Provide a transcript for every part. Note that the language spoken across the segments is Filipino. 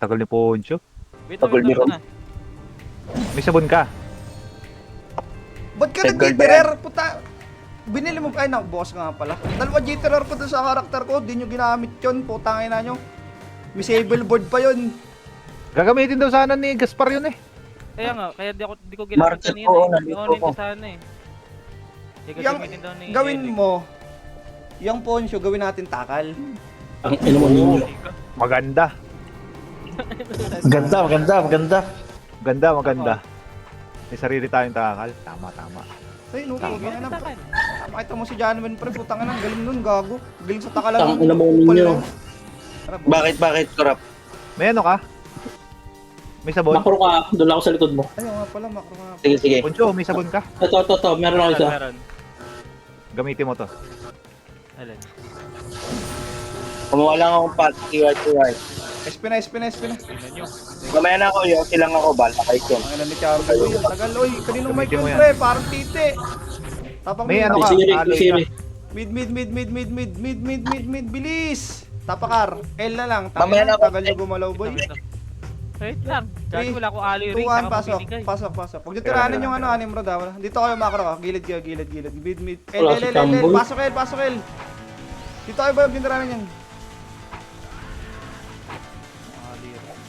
tagal ni Poncho. Wait, Tagol ni Ron. na. May sabon ka. Ba't ka Red gold nag-jitterer? Puta. Binili mo, ay boss nga pala. Dalawa jitterer pa dun sa karakter ko, di nyo ginamit yun, putangin na nyo. Misable board pa yun. Gagamitin daw sana ni Gaspar yun eh. Kaya nga, kaya di ko ginamit Market kanina. ko, Eh. nandito Ionin ko. ko sana eh. Di ko Yang gamitin daw ni gawin Eric. mo, yung poncho, gawin natin takal. Ang ino mo ninyo. Maganda. Maganda, maganda, maganda. Maganda, maganda. May sarili tayong takal. Tama, tama. Ay, no, Sige, putangin na. tatakal. Makita mo si Janwen, pre, putangin na, galing nun, gago. Galing sa takalan. Ang ina mo ninyo. Bakit, Korap? May ano ka? May sabon? Makro ka, doon ako sa likod mo. Ayaw nga pala, makro nga. Sige, sige. Poncho, may sabon ka? Ito, meron ako isa. Meron. Gamitin mo to. Alin? Kumuha lang akong pat, TY. SP na. Tingnan nyo. Mamaya na ako yun, silang ako, bala kayo yun. Ang ina ni Champion, uy, ang tagal, uy. Kaninong mic Gamitin mo yun, yan. pre, parang titi. Tapang May mid. ano ka? Siri, Aloy Siri. Mid, bilis. Tapakar, L na lang. Mamaya na ako. Tagal nyo gumalaw, boy. Wait lang. Dahil wala ko aloy ring. 2-1, Saka pasok. binigay. Huwag nyo tiranin yung ano, Animrod, ha. Dito kayo makro, ha. Gilid. Mid. Wala si Chamboy. Pasok, L. Dito kayo ba yung tiranin yan? Aloy ring.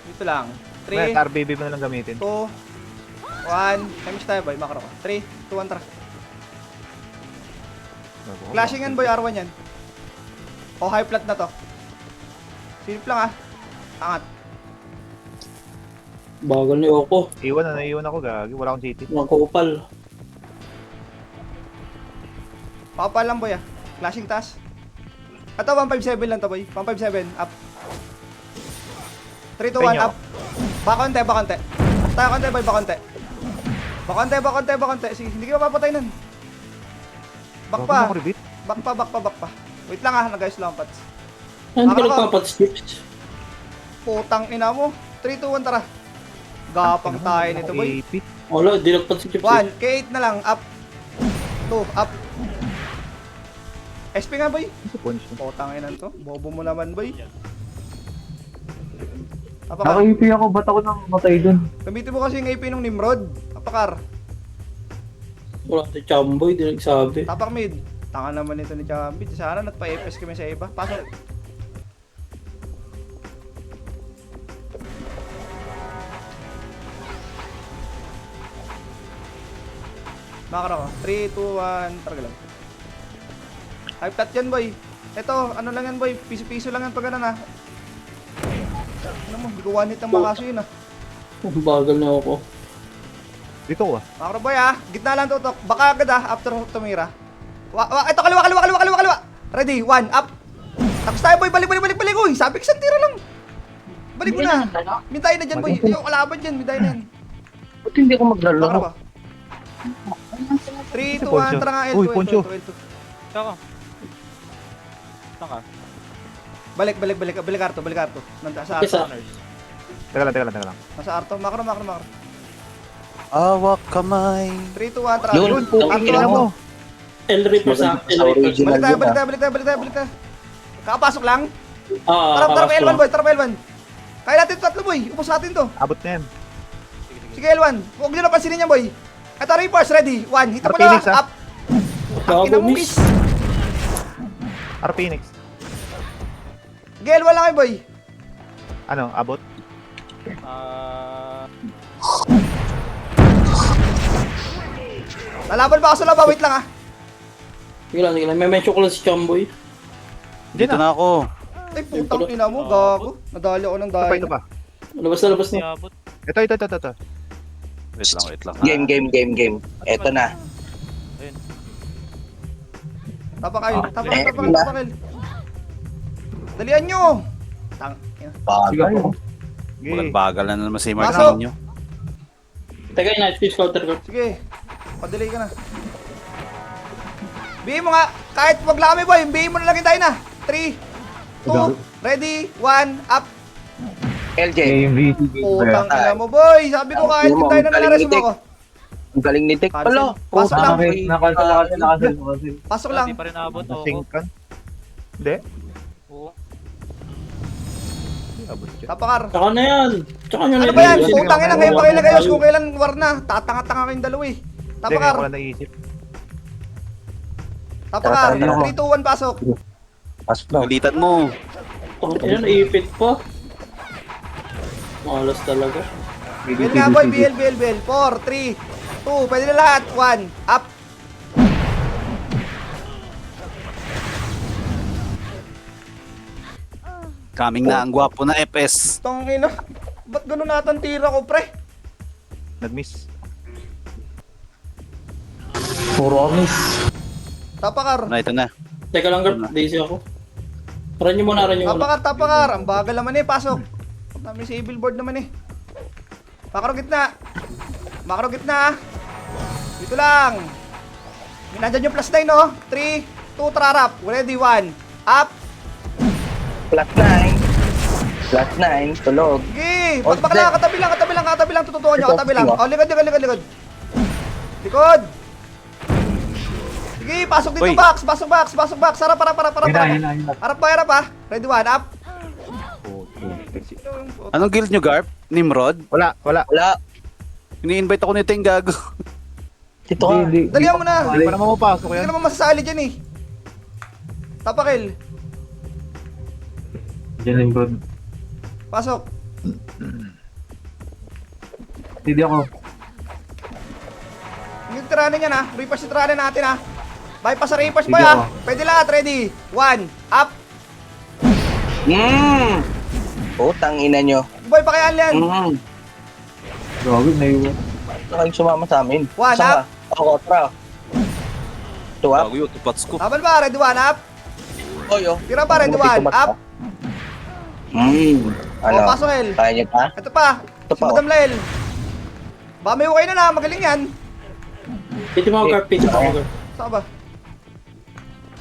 Dito lang. May 3, RBB mo na lang gamitin. 2, 1. Times tayo, boy. Makro ka. 3, 2, 1, tara. Flashing yan, boy. R1 yan. O, high flat na to. Silip lang, ha. Angat. Bagal ni Oko. Naiwan ako, gagi. Wala akong city. Ang kupal. Pakapal lang, boy, ah. Flashing taas. Ito, 157 lang to, boy. 157, up. 3, 2, 1, Penyo. up. Bakonte. Tayo konti, boy, bakonte. Sige, hindi ka mapapatay nun. Back pa. Ako rebit. Back pa. Wait lang, ah. Nag-ayos lang, Pats. Hindi ka Ako. nagpapat-strips. Putang ina mo. 3, 2, 1, tara. Gapang tayo nito, boy. AP. Wala, di nagpat-strips. 1, K8 na lang, up. 2, up. SP nga, boy. Sa Poncho. Putang ina to. Bobo mo naman, boy. Apakar. Naka-EP ako, ba't ako nang matay dun? Gamitin mo kasi yung AP ng Nimrod. Apakar. Wala si Chamboy, di nagsabi. Tapak mid. Tanga naman ito ni Chambi. Sana nagpa-FS kami sa iba. Pasok. Makara ko. 3, 2, 1. Targa lang. High flat yan, boy. Ito, ano lang yan, boy. Piso-piso lang yan pag ano na. Ano mo, hindi ko one hit ang makaso yun, ah. Ang bagal ni Oko. Dito ko ah. Makara boy, ah. Gitna lang tutok. Baka agad, ah. After tumira. Ito, kaliwa. Ready, 1, up. Tapos tayo, boy. Balik. Uy, sabi ko, isang tira lang. Balik mo na. Mintay na dyan, boy. Yung kalaban dyan, mintay na yan. Ba't hindi ako Makara maglalaro? ba? 3, 2, Poncho. 1, tara nga, L2. Uy, Poncho. Saka. Saka. Balik, Arto. Nasa Isa. Arto. Teka lang. Nasa Arto. Makro. Awak kamay. 3, 2, 1, tara. Yun, Arto, Ina Arto. mo. L Reaper sa L Reaper. Original yun, Balik tayo. Kakapasok lang. Ah, Tara, kapas L1, ko. boy. Kaya natin tatlo, boy. Upos natin to. Abot na yan. Sige, L1. Huwag nyo na pansinin yan, boy. Ito, Reapers, ready. 1, hita mo na. Phoenix, ah. Up. Ina mo, Miss. miss. Phoenix. Sige, L1 lang kayo, boy. Ano, abot? Lalaban ba ako sa laba? Wait lang, ah. Sige lang. May mention ko lang si Chamboy. Diyan na. na ako. Ay, putang ina mo, gago. Nadali ako ng dahil. Ito pa. Labas na. Siabot. Ito. Wait lang. Game. Eto na. Tapakail. Eh, Tapakail. Dalian nyo. Tang. ina. Bagal. Sige. Bagal na naman si Pasok! Mark ninyo. Teka, night fish counter ko. Sige. Padelay ka na. Bihin mo nga. Kahit wag lang kami, boy. Bihin mo na lang tayo na. 3, 2, ready, 1, up. LJ. MVP Putang ina mo, boy. Sabi ko kahit Tingnan mo, tayo na ang galing nalares ni mo Tek. ako. Ang galing ni Tek. Cancel. Palo. Pasok lang. Nakansel na kasi. Pasok lang. Hindi pa rin abot. Oo. Nasing ka? Hindi. Oo. Abot siya. Tapakar. Tsaka na yan. Tsaka nyo Ano na ba yan? Sige, Putang ina, sige, ngayon pa kayo sige. nag-ayos kung kailan war na. Tatanga-tanga kayong dalawa eh. Hindi, Tapakar. ngayon ko lang naisip. Tapakar. Tara, tara. 3, 2, 1, pasok. Pasok na. Galitan mo. Yan, naipit pa. Malas talaga. BL nga boy, BL. 4, 3, 2, pwede na lahat. 1, up. Coming na ang gwapo na FS. Tong ina. Ba't ganun natin tira ko, pre? Nag-miss. Puro amis. Tapakar. Na, ito na. Teka lang, Gert. Daisy ako. Run nyo muna. Tapakar. Ang bagal naman eh, pasok. May sa board naman eh. Makro gitna. Dito lang. Nandyan yung plus 9, no? 3, 2, trarap. Ready, 1. Up. Plus 9. Tulog. Sige. Oh, Bakla, katabi lang. Tututuan nyo, Ito, katabi lang. ito. Oh, likod. Likod. Sige, pasok dito, Uy. box. Harap. Hina. Harap pa. Ready, 1. Up. Anong guild nyo, Garp? Nimrod? Wala. Wala. Ini-invite ako nito yung gago. Dito ka. Hindi. Dalihan mo na. Hindi pa naman mapasok Hindi yan. ka naman masasali dyan eh. Tapakil. Diyan yung bro. Pasok. Hindi ako. Yung tiranin yan ha. Repass yung tiranin natin ha. Bypass sa repass boy Sige ha. ako. Pwede lahat. Ready. 1. Up. Putang ina nyo. Boy, pakiaan yan. Grabe, naiwan. Ito kayong sumama sa amin. One, Saan ka? Ako, tra. Two up. Gago yun, tupats ko. Laban ba? Ready 1. Up. Oy, oh. Tira pa. Ready 1. Up. Ano? O, pasok El. Kaya niyo pa? Ito pa. Ito Si pa, oh. Madam Lael. Baka may ukay na. Magaling yan. Piti mo, Gert. Saan ba?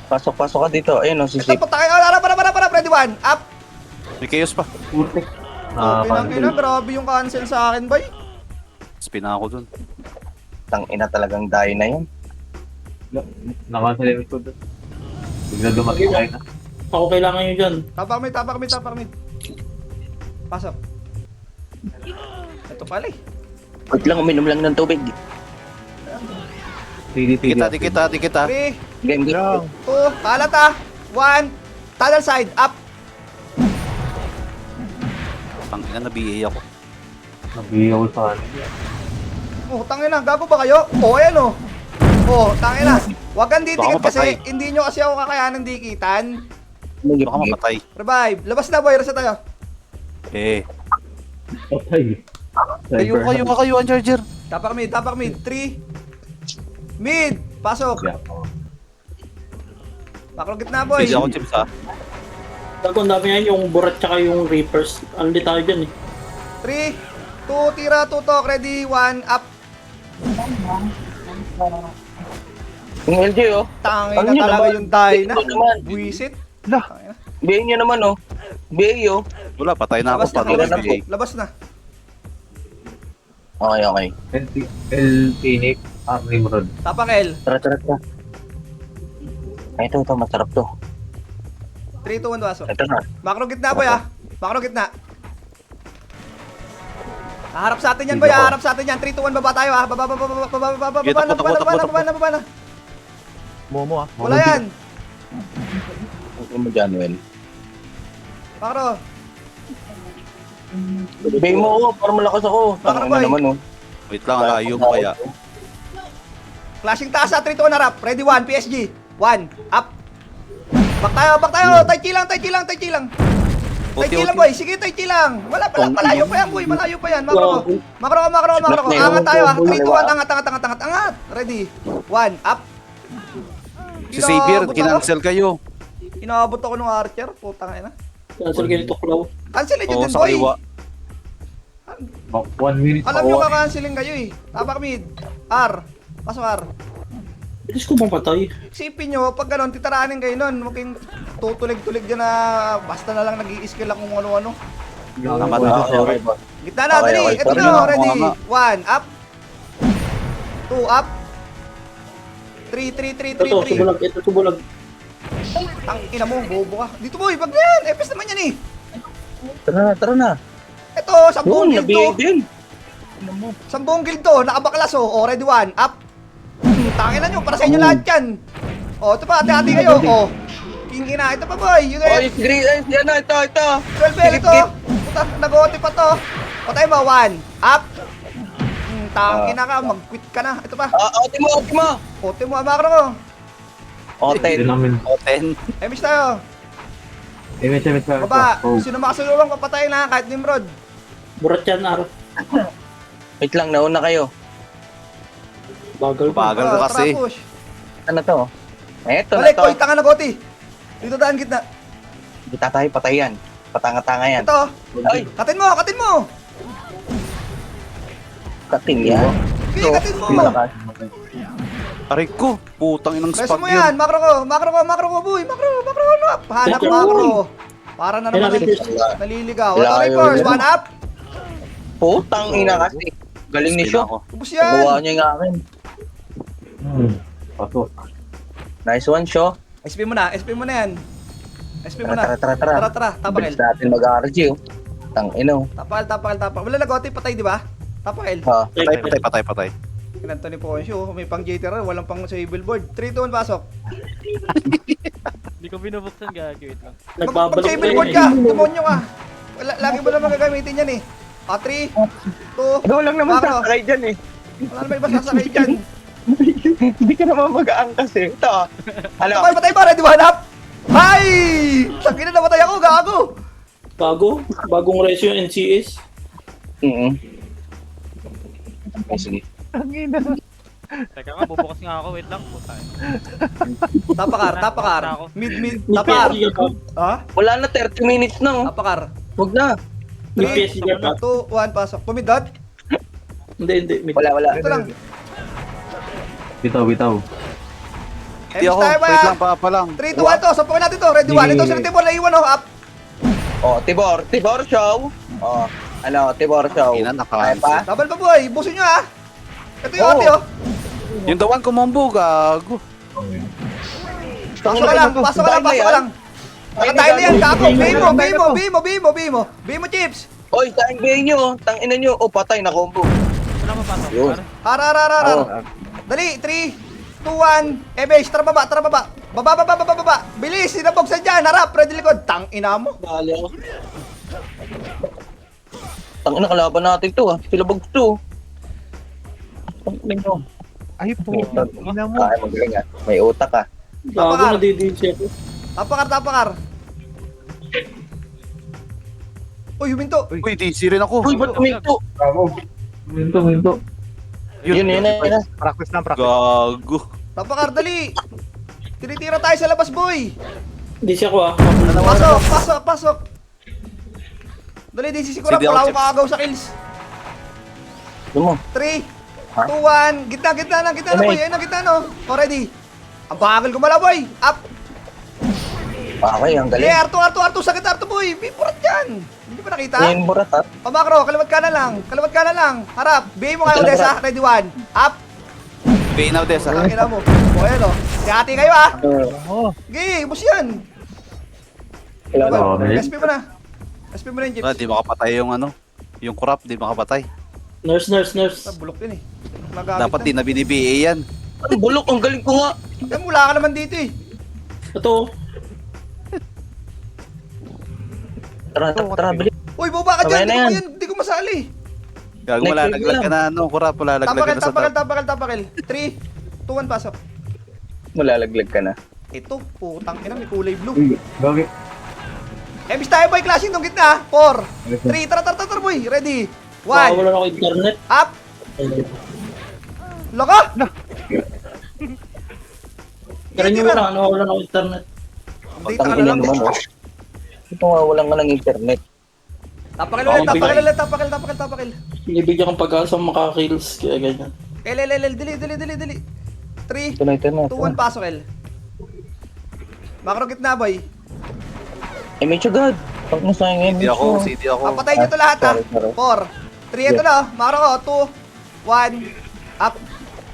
Pasok ka dito. Ayun, oh, si Ito Sip. po tayo. Para. Ready 1. Up. May chaos pa. Putik. Pinangina. Grabe yung cancel sa akin boy. Spina ako dun. Tang ina talagang dayo na yun. Nakasalimit ko doon. Bigla dumating tayo na. Ako kailangan nyo dyan. Tapak mid. Pasok. Ito pala eh. Wait lang, uminom lang ng tubig. Di Kita. 3, Game. 2, kalat ah. 1. Tunnel side. Up. Tangina na BA ako. Nabiyaw sa akin. Oh, tangina, gago ba kayo? Oh, ayan oh. Oh, tangina. Huwag kang didikit Baka kasi mapatay. hindi nyo kasi ako kakayanan dikitan. Baka mamatay. Revive. Labas na boy, reset tayo. Patay. Kayo ang charger. Tapak mid. 3. Mid. Pasok. Makro gitna boy. Hindi ako chips ha. Gago, ang dami yan yung burat tsaka yung reapers. Ano di tayo dyan eh. 3, 2, tira, tutok. Ready, 1, up. Yung LJ, oh. Tangina Ano yun talaga naman? yung die na. Ito naman. Buisit. Lah. Tangina. BA nyo naman, oh. BA, oh. Wala, patay na ako. Labas na, Patay labas na na BA. Labas na. Okay. El Phoenix. Nimrod. Tapak L. Tara. Ay, ito. Masarap to. 3, 2, 1, pasok. Ito na. Makro gitna boy ah. Makro gitna. Haharap sa atin yan boy, haharap sa atin yan. 3, 2, 1, baba tayo ah. Baba na. Momo ah. Wala yan. Huwag mo dyan, Well. Makro. BA mo, oh. Para malakas ako. Bakit, Tangina boy? naman, oh. Wait lang, layo mo kaya. Flashing taas ah. 3, 2, 1, harap. Ready, 1, PSG. 1, up. Back tayo. Tai chi lang. Tai chi lang boy. Sige, tai chi lang. Wala pa lang. Malayo pa yan boy. Malayo pa yan. Makro. Angat tayo ah. 3, 2, 1, angat. Ready. 1, up. Si Xavier, Inaabot ako. kinancel kayo. Inaabot ako ng Archer. Putang ina. Cancel kayo nito, Klaw. Cancel nyo Oo, din sa boy. kaliwa. 1 minute. Alam nyo kakancelin kayo eh. Tapak mid. R. Pasok R. Bilis ko bang patay? Isipin nyo, pag gano'n, titaraanin kayo nun. Huwag kayong tutulig-tulig dyan na basta na lang nag-i-skill lang kung ano-ano. Tama Okay, na. okay. Gitna na, Okay, dali. okay. Ito Sorry na, na, ready. mga 1, up. 2, up. 3. Ito, subulag. Tang ina mo, bobo ka. Dito boy, pag yan. Epes naman yan eh. Tara na. Ito, 10 Yun, guild nabiyay to. din. 10 guild to, nakabaklas oh. Oh, ready 1, up. Tangin na nyo, para sa inyo lahat yan. Oh, ito pa, hati-hati kayo. Oh. King ina, ito pa boy. Yun Oy, green, yan na, ito. 12 bell ito. Puta, nag-OT pa to. Patay mo, 1, up. Tangin na ka, mag-quit ka na. Ito pa. Ote mo. OT mo, amakro ko. Ote. Hindi namin. Oten. Emis tayo. Image. Baba, sino makasululong, papatayin na kahit Nimrod. Burat yan, Aro. Wait lang, nauna kayo. Bagal pa. Bagal ka kasi. Tara, push. Ano to? Eto na Balik, to. oy, tanga na goti. Dito daan gitna. Hindi tayo patayan. Patanga-tanga yan. Ito, Ay, katin mo. kating yan. Okay, katin mo. Malakas. Aray ko, putang inang Beso spag mo yun. yan, makro ko, boy, makro, ano up. Hanap Teka, makro. Para na naman Kailangan ang naliligaw. Ito, Layo Reapers, yun. 1 up. Putang ina kasi. Galing ni Spin Sho. ako. Ubus Nakuha yan. niya yung akin. Pasok. Nice one, Sho. SP mo na yan. SP mo na. Tara. Tara, tapakil. Bilis natin mag-RG, oh. Tang ino. Tapakil. Wala na goti, patay, di ba? Tapakil. Ha. Patay. Kinanto ni Poncio, may pang JTR, walang pang sa billboard. 3, 2, 1, pasok. Hindi ko binubuksan, gagi. Wait lang. Nagbabalok Mag-sa na billboard yun ka, eh. demonyo ka. Lagi mo naman gagamitin yan eh. 3, 2, Ikaw lang naman Makro. sasakay dyan eh. Wala naman iba sasakay dyan. Hindi ka naman mag-aangkas eh. Ito. Ano? Patay ba? Ready, 1 up? Hay! Tangina, namatay ako, gago. Bagong ratio yung NCS. Okay, sige. Teka nga, bubukas nga ako. Wait lang. Puta. Tapakar. Ako. Mid, tapakar. PSG ka. Ha? Wala na 30 minutes na oh. Tapakar. Huwag na. 3, May PSG ka. 2, 1, pasok. Tumidot? Hindi. Wala. Ito lang. Bitaw. Hindi ako, tayo ba? wait lang, pa lang. 3, 2, 1 to. Sapukin natin to. Ready, 1. Ito, si Tibor na iwan, oh. Up. Oh, Tibor show. Oh, ano, Tibor show. Ina, Kaya pa? Laban pa, boy. Busin nyo, ha. Ito yung Oo. ate, oh. Yung dawan kumombo, gago. Pasok ka lang. Nakatayo na yan, gago. Bimo, chips. Oy, saan gayin nyo? Tang ina nyo. Oh, patay na combo. Saan na mapasok? Yun. Pare? Har. Dali, 3, 2, 1. Ebes, tara baba. Baba. Bilis, sinabog sa dyan. Harap, ready likod. Tang ina mo. Dali ako. Tang ina, kalaban natin to ah. Sila bag to. Tang ina nyo. Ay po, ina mo. Ay, magaling ah. May utak ah. Bago Tapakar. nadidinsi ako. Tapakar. Uy, huminto. Uy, DC rin ako. Uy, ba't kuminto? Minto. Yun. Practice lang. Gago. Tapakar, dali. Tinitira tayo sa labas, boy. Hindi siya ko ah. Pasok. Dali, di sisigura. Sige, Wala ako, akong kakagaw sa kills. Ano mo? 3, Ha? 2, 1. Gitna na, boy. Ayun na, gitna, no. Already. Ang bagal gumala, boy. Up. Okay, ang Dali, galing. Arto. Sakit, Arto, boy. Bipurat yan. Hindi ba nakita? Yan, burat ah. Pamakro, kaliwat ka na lang. Harap. Bigay mo kayo, Odessa. Ready, 1. Up. Pay now, Desa. Pakina mo. O, ayan, o. Hati kayo, ah. Oo. Sige, bus yan. Oo, may- SP mo na. SP mo na yung Wala, chips. di makapatay yung ano. Yung corrupt, di makapatay. Nurse. Ah, bulok yun, eh. Magamit Dapat na. di na binibigay yan. Ang bulok, ang galing ko nga. Eh, mula ka naman dito, eh. Ito. Tara, bilis. Uy, baba ka Sabay dyan. na yan. Hindi ko masali. Gago, malalaglag ka na, ano, corrupt, malalaglag ka na sa top. Tapakal. 3, 2, 1, pasok. Malalaglag ka na. Ito, putang ina, may kulay blue. Gagi. Emis tayo, boy. Clashing tong gitna. 4, 3, tara, boy. Ready. 1, Wala ako internet. up. Laka. Pero nyo lang, wala ako internet. Dito ka Tang na ina lang. naman oh. Ito nga, walang ka ng internet. Tapakil. Ibigyan kong pag-asa makakills, kaya ganyan. Dili. 3, Ito na. 2, 1, pasok, L. Makro gitna, boy. Eh, medyo god. Pag nasayang CD ako. Papatay nyo to lahat, ha. Sorry. 4, 3, ito na, oh. Makro ko. 2, 1, up.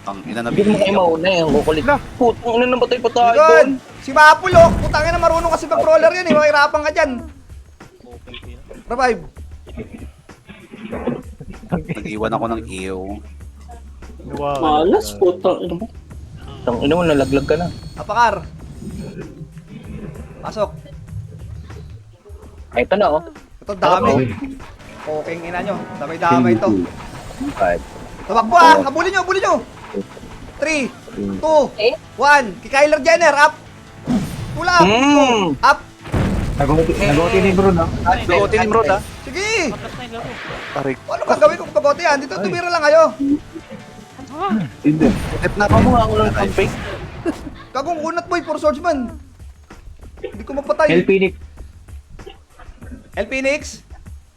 Ang ina na Hindi mo kayo binibigay ako. mauna eh. Ang kukulit. Putang ina, nabatay pa tayo Good. doon. Si Mapul, oh. Putangin na marunong kasi mag-crawler yan, eh. Mahirapan ka dyan. Open kayo. Revive. Nag-iwan ako ng iyo. Malas, puta. Ano mo? Tang ina mo, nalaglag ka na. Apakar. Pasok. Ay, ito na, oh. Ito dami. Poking ina nyo. Damay-damay to. 5. Tumakbo ah! Habulin nyo! Habulin nyo! 3, 2, 1. Kay Kyler Jenner, up! Pull up! Up! Nag-OT ni bro, no? Nag-OT ni Bro, ha? Sige! Tapos na yung laro. Aray, Ano gagawin kung pagote yan? Dito tumira lang kayo. Hindi. tip na ako mo nga ako ng camping. Kagong unat boy, for swordsman. Hindi ko mapatay. El Phoenix. El Phoenix?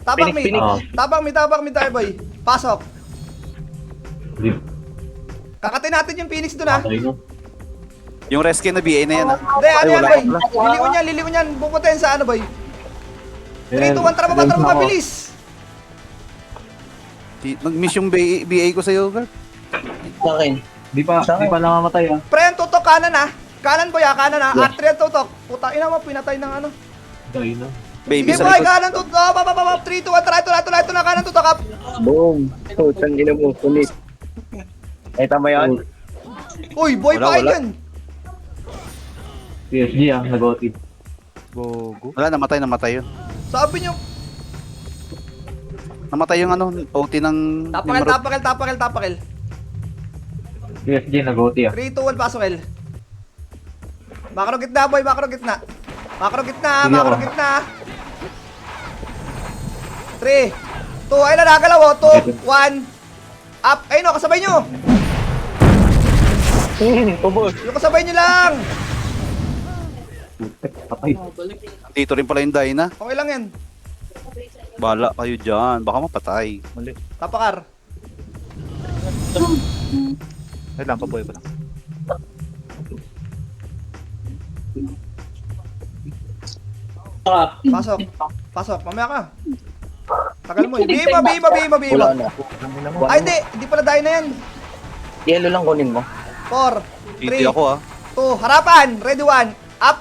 Tabang mi. Phoenix. Tabang mi tayo boy. Pasok. Hindi. Kakatin natin yung Phoenix doon ah. Patay no? Yung rescue na BA na yan, ha? Hindi, ano Ay, yan wala boy? pala. Liliwan yan. Bukutin sa ano boy? 3, 2, 1, tara Ayan, baba, ako. bilis. Nag-miss yung BA ko sa'yo, girl. Sa akin. Di pa namamatay ah. Pre, ang tutok kanan ah. Kanan boy ah, kanan ah. R3 ang tutok. Puta, ina mo, pinatay ng ano. Dahil na. Baby Sige sa boy, likod. kanan tutok. 3, 2, 1, tara, ito na, kanan tutok up. Boom. Putang ina mo, kulit. Ay, tama yan. Uy, boy Wala, pa wala. yan. PSG ah, nag-OT. Gogo. Wala, namatay yun. Sabi nyo, Namatay yung ano, OT ng... tapakil. PSG nag-OT ah. 3, 2, 1, pasok L. Makro gitna boy, makro gitna. Makro gitna, Sige makro ako. gitna. 3, 2, ayun na nagalaw oh. 2, 1, up. Ayun o, kasabay nyo. Ubos. Yung kasabay nyo lang. Patay. Dito rin pala yung Dyna. Okay lang yan. Bala kayo dyan. Baka mapatay. Mali. Tapakar. Ay lang, pabuhay ko lang. Saka, Pasok, mamaya ka. Tagal mo. Bima. Wala na. Ay, hindi pala dahil na yan. Yellow lang kunin mo. 4, Hindi 3, ako, ha? 2, harapan. Ready, 1, up.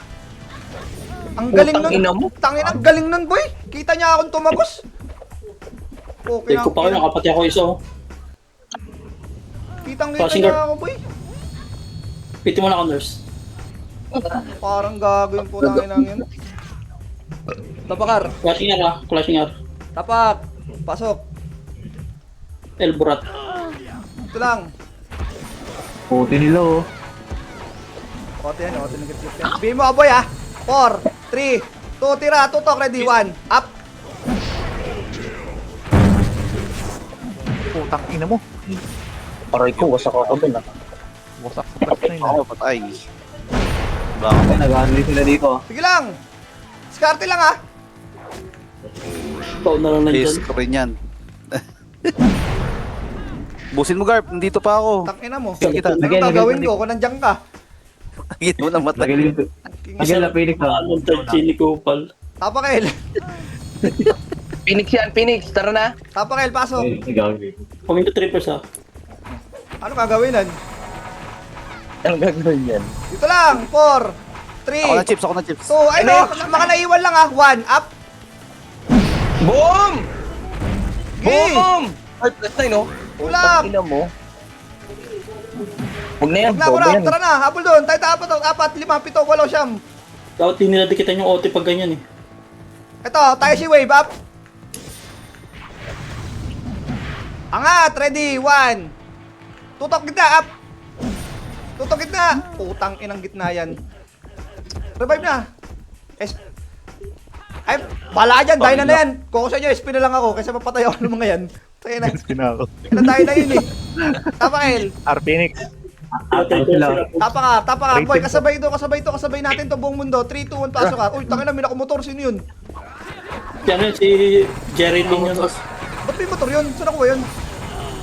Ang galing Putang ina mo. nun. Tangin, ang galing nun, boy. Kita niya akong tumagos. Okay take ko pa kayo, nakapati ako isa, oh. Kitang-kita Passing niya guard. ako, boy. Piti mo na ako, nurse. Parang gago yung pulang inang yun. Tapakar. Flashing R, ha? Flashing R. Tapak. Pasok. El Burat. Ito lang. OT nila oh. Ote yan, ote ng git-git yan. Sabihin mo, boy, ha. 4, 3, 2, tira. Tutok, ready, 1, up. Putang ina mo. Aray ko, wasak ako dun ah. Wasak sa clutch na yun. Ako, patay. Baka Ay, nag-unleash sila dito ah. Sige lang. Skarte lang, ha. Ikaw na lang nandyan. risk rin yan. Busin mo, Garp. Nandito pa ako. Tangina mo. Kita. Ano Lagyan, gagawin lagyan. ko kung nandiyan ka? Nakita mo namatay. Again na Phoenix ah. Anong Chini Kupal. Tapakel. Phoenix yan, Phoenix. Tara na. Tapakel, pasok. Ay, gagawin. Coming to trippers, ha? Ano gagawinan? Ang gagawin yan. Dito lang. 4, 3, Ako na chips, ako na chips. 2, ay no. Mga naiwan lang, ha. 1, up. Boom! Sige. Boom! Ay, plus 9, no? Ulap. Ina mo. Huwag na yan, Huwag na, bobo kurap. yan. Tara na. Habol doon. Tayo 4, 5, 7, 8, 9. Dapat di nila dikitan yung OT pag ganyan, eh. Ito, tayo si Wave up. Angat, ready, 1. Tutok gitna, up. Tutok gitna. Putang inang gitna yan. Revive na. Ay, bala dyan, dahil na yan. Kung sa inyo, SP na lang ako, kaysa mapatay ako ng mga yan. Tayo na, Spin ako. dahil na yun eh. Tapakil. R Phoenix. Atay sila. Tapa ka. Boy, kasabay natin to buong mundo. 3, 2, 1, pasok ka. Uy, tangin na, may nakamotor. Sino yun? Yan yun, si Jerry Lin yun. Ba't may motor yun? Saan ako yun?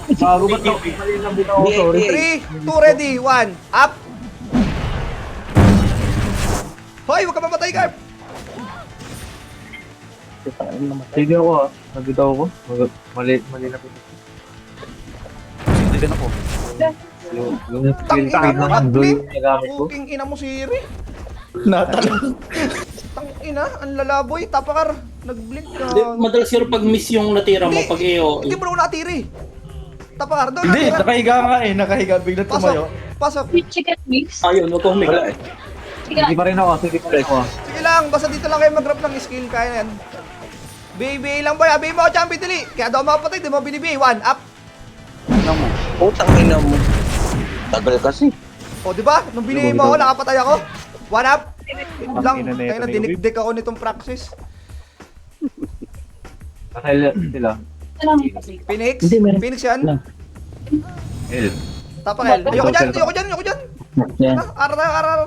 Bago ba ito? Mali na bitaw ako, sorry. 3, 2, ready, 1, up! Hoy, huwag ka mamatay, Carp! Sige ako ah. Nabitaw ako. Mali na bitaw. Hindi din ako. Yung skill speed ng blue yung nagamit ko. Puking ina mo, Siri. Natalon. Tang ina, ang lalaboy, tapakar. Nag-blink Hindi, ka. madalas yun pag miss yung natira mo Hindi. pag AO. Hindi mo na ako natiri. Tapakar, doon Hindi, natira. nakahiga nga eh. Nakahiga. Bigla tumayo. Pasok. Chicken mix. Ayun, wag kang Wala humiga. eh. Sige pa rin ako, sige pa rin ako. Sige lang, basta dito lang kayo mag-grab ng skill, kaya na yan. BBA lang boy, BBA mo ako champion dili. Kaya daw mapatay, di mo binibigay. 1 up. Ina mo. Putang ina mo. Tagal kasi. O, di ba? Nung binigay mo ako, nakapatay ako. 1 up. Lang, Ina na ito kaya na na yung dinikdik ako nitong praxis. Kasal sila. Phoenix? Hindi, meron. Phoenix yan? Lang. El. Tapakel. Ayoko dyan, ayoko dyan, ayoko dyan. Yan. Arar tayo, arar.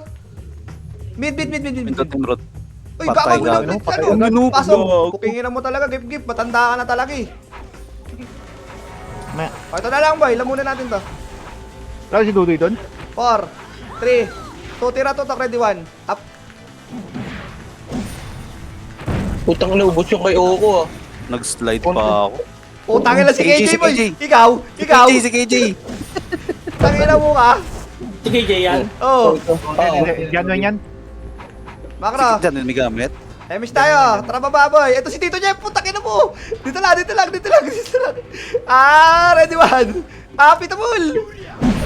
Mid. Pindot yung root. Uy, Patay baka mo gago. na. Patay Ano? gago. Pasok. Gago. Pukingin mo talaga, gip-gip. Matanda ka na talaga eh. May- O, ito na lang boy, lamunan natin to. Wala si Dudoy doon? 4, 3, 2, tira to, ready 1. Up. Putang ina, ubos yung kay Oko ah. Nag-slide pa ako. Utangin lang si Si KJ, KJ si boy. KJ. Ikaw, ikaw. Si KJ. Tangin na mo ka. Sige, Jay, yan. Oo. Yan lang yan. Makro. Diyan may gamit. Emis tayo. Tara baba boy. Ito si Tito Jeff. Putangin na mo. Dito lang, dito lang, dito lang, dito lang. Ah, ready 1. Ah, pitabul.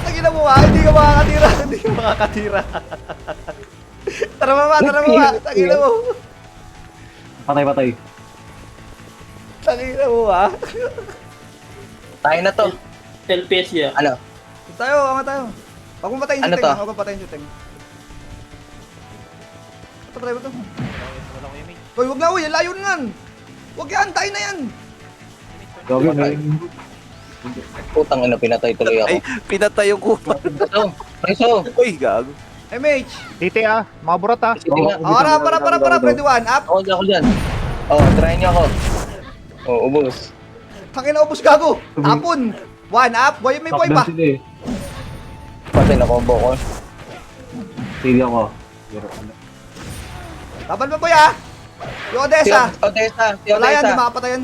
Tangin na mo ha. Hindi ka makakatira. Hindi ka makakatira. Tara baba, tara baba. Tangin na mo. Patay. Tangin na mo ha. Tayo na to. LPS niya. Ano? Tayo, ama tayo. Huwag mong patayin si Ano Teng. to? Huwag mong patayin si Teng. Ito, patay ba ito? Wala ko yung mate. Uy, huwag na, uy. Layo na yan. Huwag yan, tayo na yan. Gabi, may... Putang ina, pinatay tuloy ako. Ay, pinatay yung kupa. Preso, preso. Uy, gago. MH. Titi ah, mga burat ah. Sige nga. Para. Ready 1, up. Ako dyan. Oh, try niyo ako. Oh, ubos. Tangin na ubos gago. Tapon. 1, up. Boy, may boy Lockdown pa. sila eh. Patay na combo ko. Sige ako. Pero ano. Laban mo boy ah. Yung Odessa. Odessa. Si Wala yan, di Odessa. makapatay yan.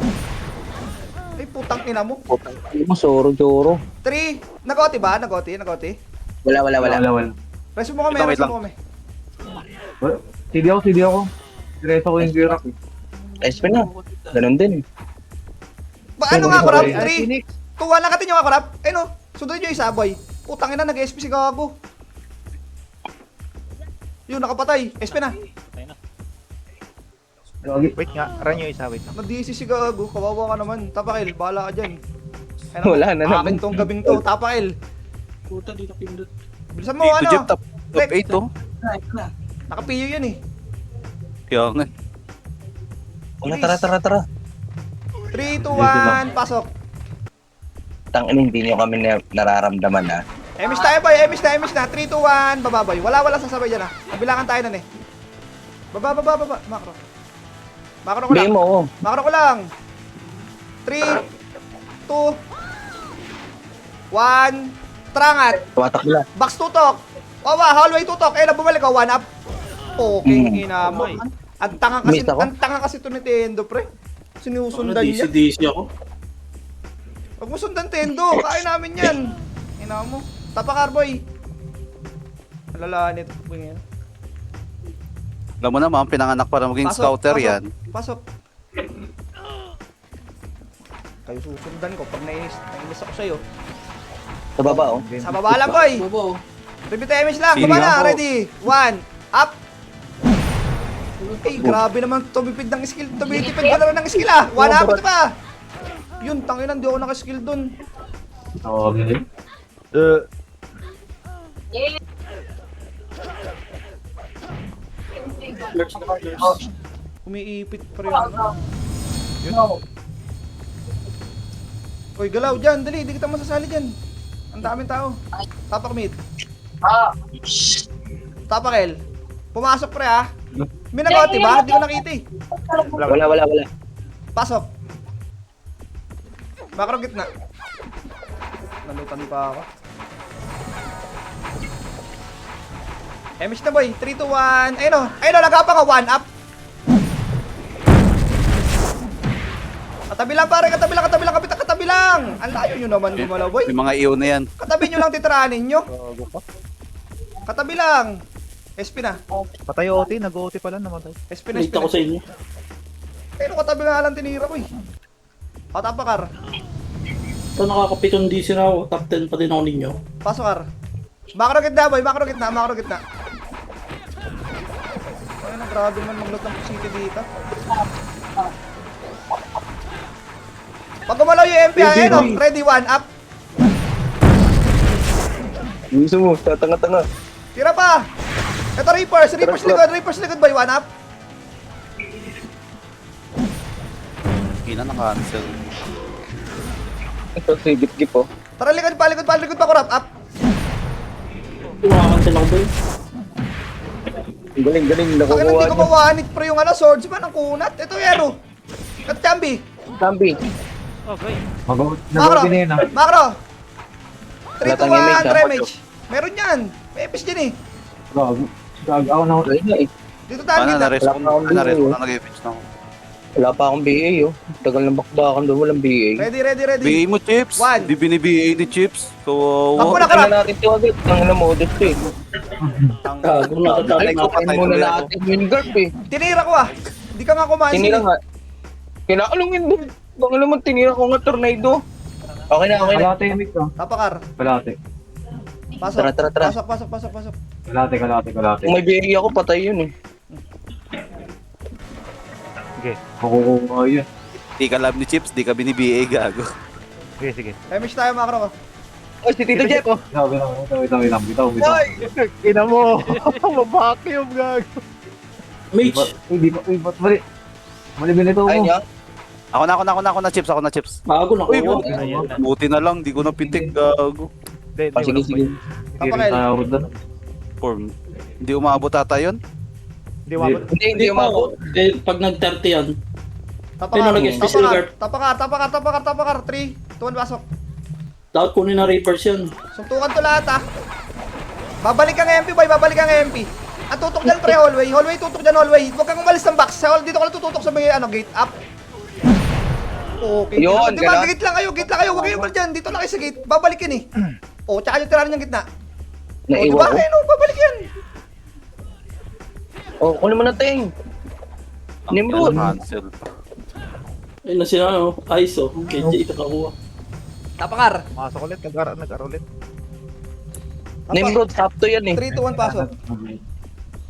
Ay, putang ina mo. Putang ina mo, soro. 3. Nagoti ba? Nagoti. Wala. Wala. Resume mo kami, Wait resume lang. mo kami. Sige ako. Direto ko yung Girak eh. SP na. Ganun din. Ba, ano nga, Korap? Ay, 3. 2-1 lang katin yung Korap. Eh no, sundin nyo isa, boy. Putang ina, nag-SP si gago. Yun, nakapatay. SP na. Patay na. Gagi. Wait nga, run yung isa, wait lang. Nag-DC si gago. Kawawa ka naman. Tapakil, bahala ka dyan. Ay, Wala na naman. Akin tong gabing to. Tapakil. Puta, dito pindot. Bilisan mo, Dito, ano? Jeff, top 8 oh. Nakapiyo yun eh. Kaya nga. Wala, tara. 3, 2, 1, pasok. Tang ina, hindi niyo kami nararamdaman ha. Emis tayo boy, emis na. 3, 2, 1, baba boy. Wala sasabay dyan ah. Kabilangan tayo nun eh. Baba. Makro. Makro ko lang. Hindi mo. Makro ko lang. 3, 2, 1, trangat. Tumatak nila. Box tutok. Hallway tutok. Eh, bumalik ko. 1 up. Okay, ina mo. Ang Miss ako. tanga kasi to ni Tendo, pre. Sinusundan niya. DC ako. Huwag mo sundan, Tendo. Kaya namin yan. Ina mo. Tapakar, boy. Alalaan ito. Alam mo naman, pinanganak para maging scouter yan. Pasok. Kayo susundan ko pag nainis ako sa'yo. Sa baba oh. Sa baba lang, boy. Bobo. Repeat damage lang. Sige Baba na. ako. Ready. 1. Up. Eh, grabe naman tumipid ng skill. Tumitipid ka na rin ng skill ah. 1 up. Ito pa. Yun, tanginan. Di ako nakaskill dun. Oo, okay. Umiipit pa rin. Yun. Uy, galaw dyan. Dali, di kita masasali dyan. Ang daming tao. Tapak mid. Tapak L. Pumasok pre ah. Minagoti ba? Di ko nakita eh. Wala. Pasok. Makro gitna. Nalutan pa ako. Emish na boy. 3, 2, 1. Ayun o. Nagapa ka. 1 up. Katabi lang pare. Katabi lang. Ang layo nyo naman gumalaw boy. May mga iyo na yan. Katabi nyo lang titiranin nyo. Katabi lang. SP na. Patay OT, nag-OT pala namatay. SP na, Late SP ako na. sa inyo. Eh, nung katabi nga lang tinira ko eh. O, tapa, Kar. So nakakapitong DC na ako. Top 10 pa din ako ninyo. Pasok, Kar. Macro gitna, boy. Macro gitna, macro gitna. Ay, na, grabe man mag-loot ng city dito. Pag gumalaw yung MP, ayun o. Ready, 1, up. Gusto mo, tatanga-tanga. Tira pa. Ito, Reapers. Reapers likod, boy. 1, up. Ina na-cancel. Ito, si Gip-Gip oh. Tara, likod pa, Kurap. Up. Kumakancel ako doon. Galing, Bakit nakukuha hindi ko niya. mawanit pro yung swordsman ang kunat? Ito, Yero. At Chambi. Kambi. Okay. Macro. Nag-OT na yun ah. Macro. 3 to Latang image, 1, ah. Remage. Meron yan. May epis dyan eh. Gago. Gago ako na. Galing na eh. Dito tayo, Ano, gitna. na-respawn Wala pa akong na video. nag-finish na ako. Wala pa akong BA oh. Tagal ng bakbakan doon, walang BA. Ready. BA mo, Chips. One. Di bini-BA ni Chips. So, Ako na, Tingnan Kurap. natin ito agad. Ang na modest eh. Gago na Ay, Patay ko, kapain patay muna ko. natin yung Garp eh. Tinira ko ah. Hindi ka nga kumain. Tinira nga. Kinakalungin doon. Baka naman tinira ko nga tornado. Okay na. Kalate yung mix ah. Tapakar. Kalate. Pasok. Tara. Pasok. Kalate. Kung may BA ako, patay yun eh. Sige, Makukuha yun. Di ka love ni Chips, di ka bini-BA gago. sige. Remage tayo, Macro ko. Ay, si Tito Jeff. Bitaw. Ina mo! Mabacuum, gago. Mage. Hindi pa, ba't mali binito Ayun mo. niya. Ako na, Chips. Gago na Uy, ako. buti na lang, di ko napitik gago. Hindi, Ah, sige. Hindi rin tayo doon. Form. Hindi umabot ata yun. Hindi umabot. Hindi umabot. Eh, pag nag-30 yan. Tapakar. Nag-special guard. Tapakar. 3, 2, 1, pasok. Dapat kunin na Reapers yan. Suntukan to lahat ah. Babalik kang MP, boy. MP. Ang tutok dyan, pre, hallway. Tutok dyan, hallway. Huwag kang umalis ng box. Dito ka lang tututok sa may, gate up. Okay. Yun, Di ba, ganun. gate lang kayo. Huwag kayong umalis dyan. Dito lang kayo sa gate. Babalik yun eh. Tsaka yung tira niyang gitna. Naiwan ko. Diba? Babalik yan. Kunin mo na ting. Nimrod. Cancel. Ayun na sila, ISO. KJ, kakakuha. Tapakar. Masok ulit, nag-aro ulit. Nimrod, top to yan eh. 3, 2, 1, pasok.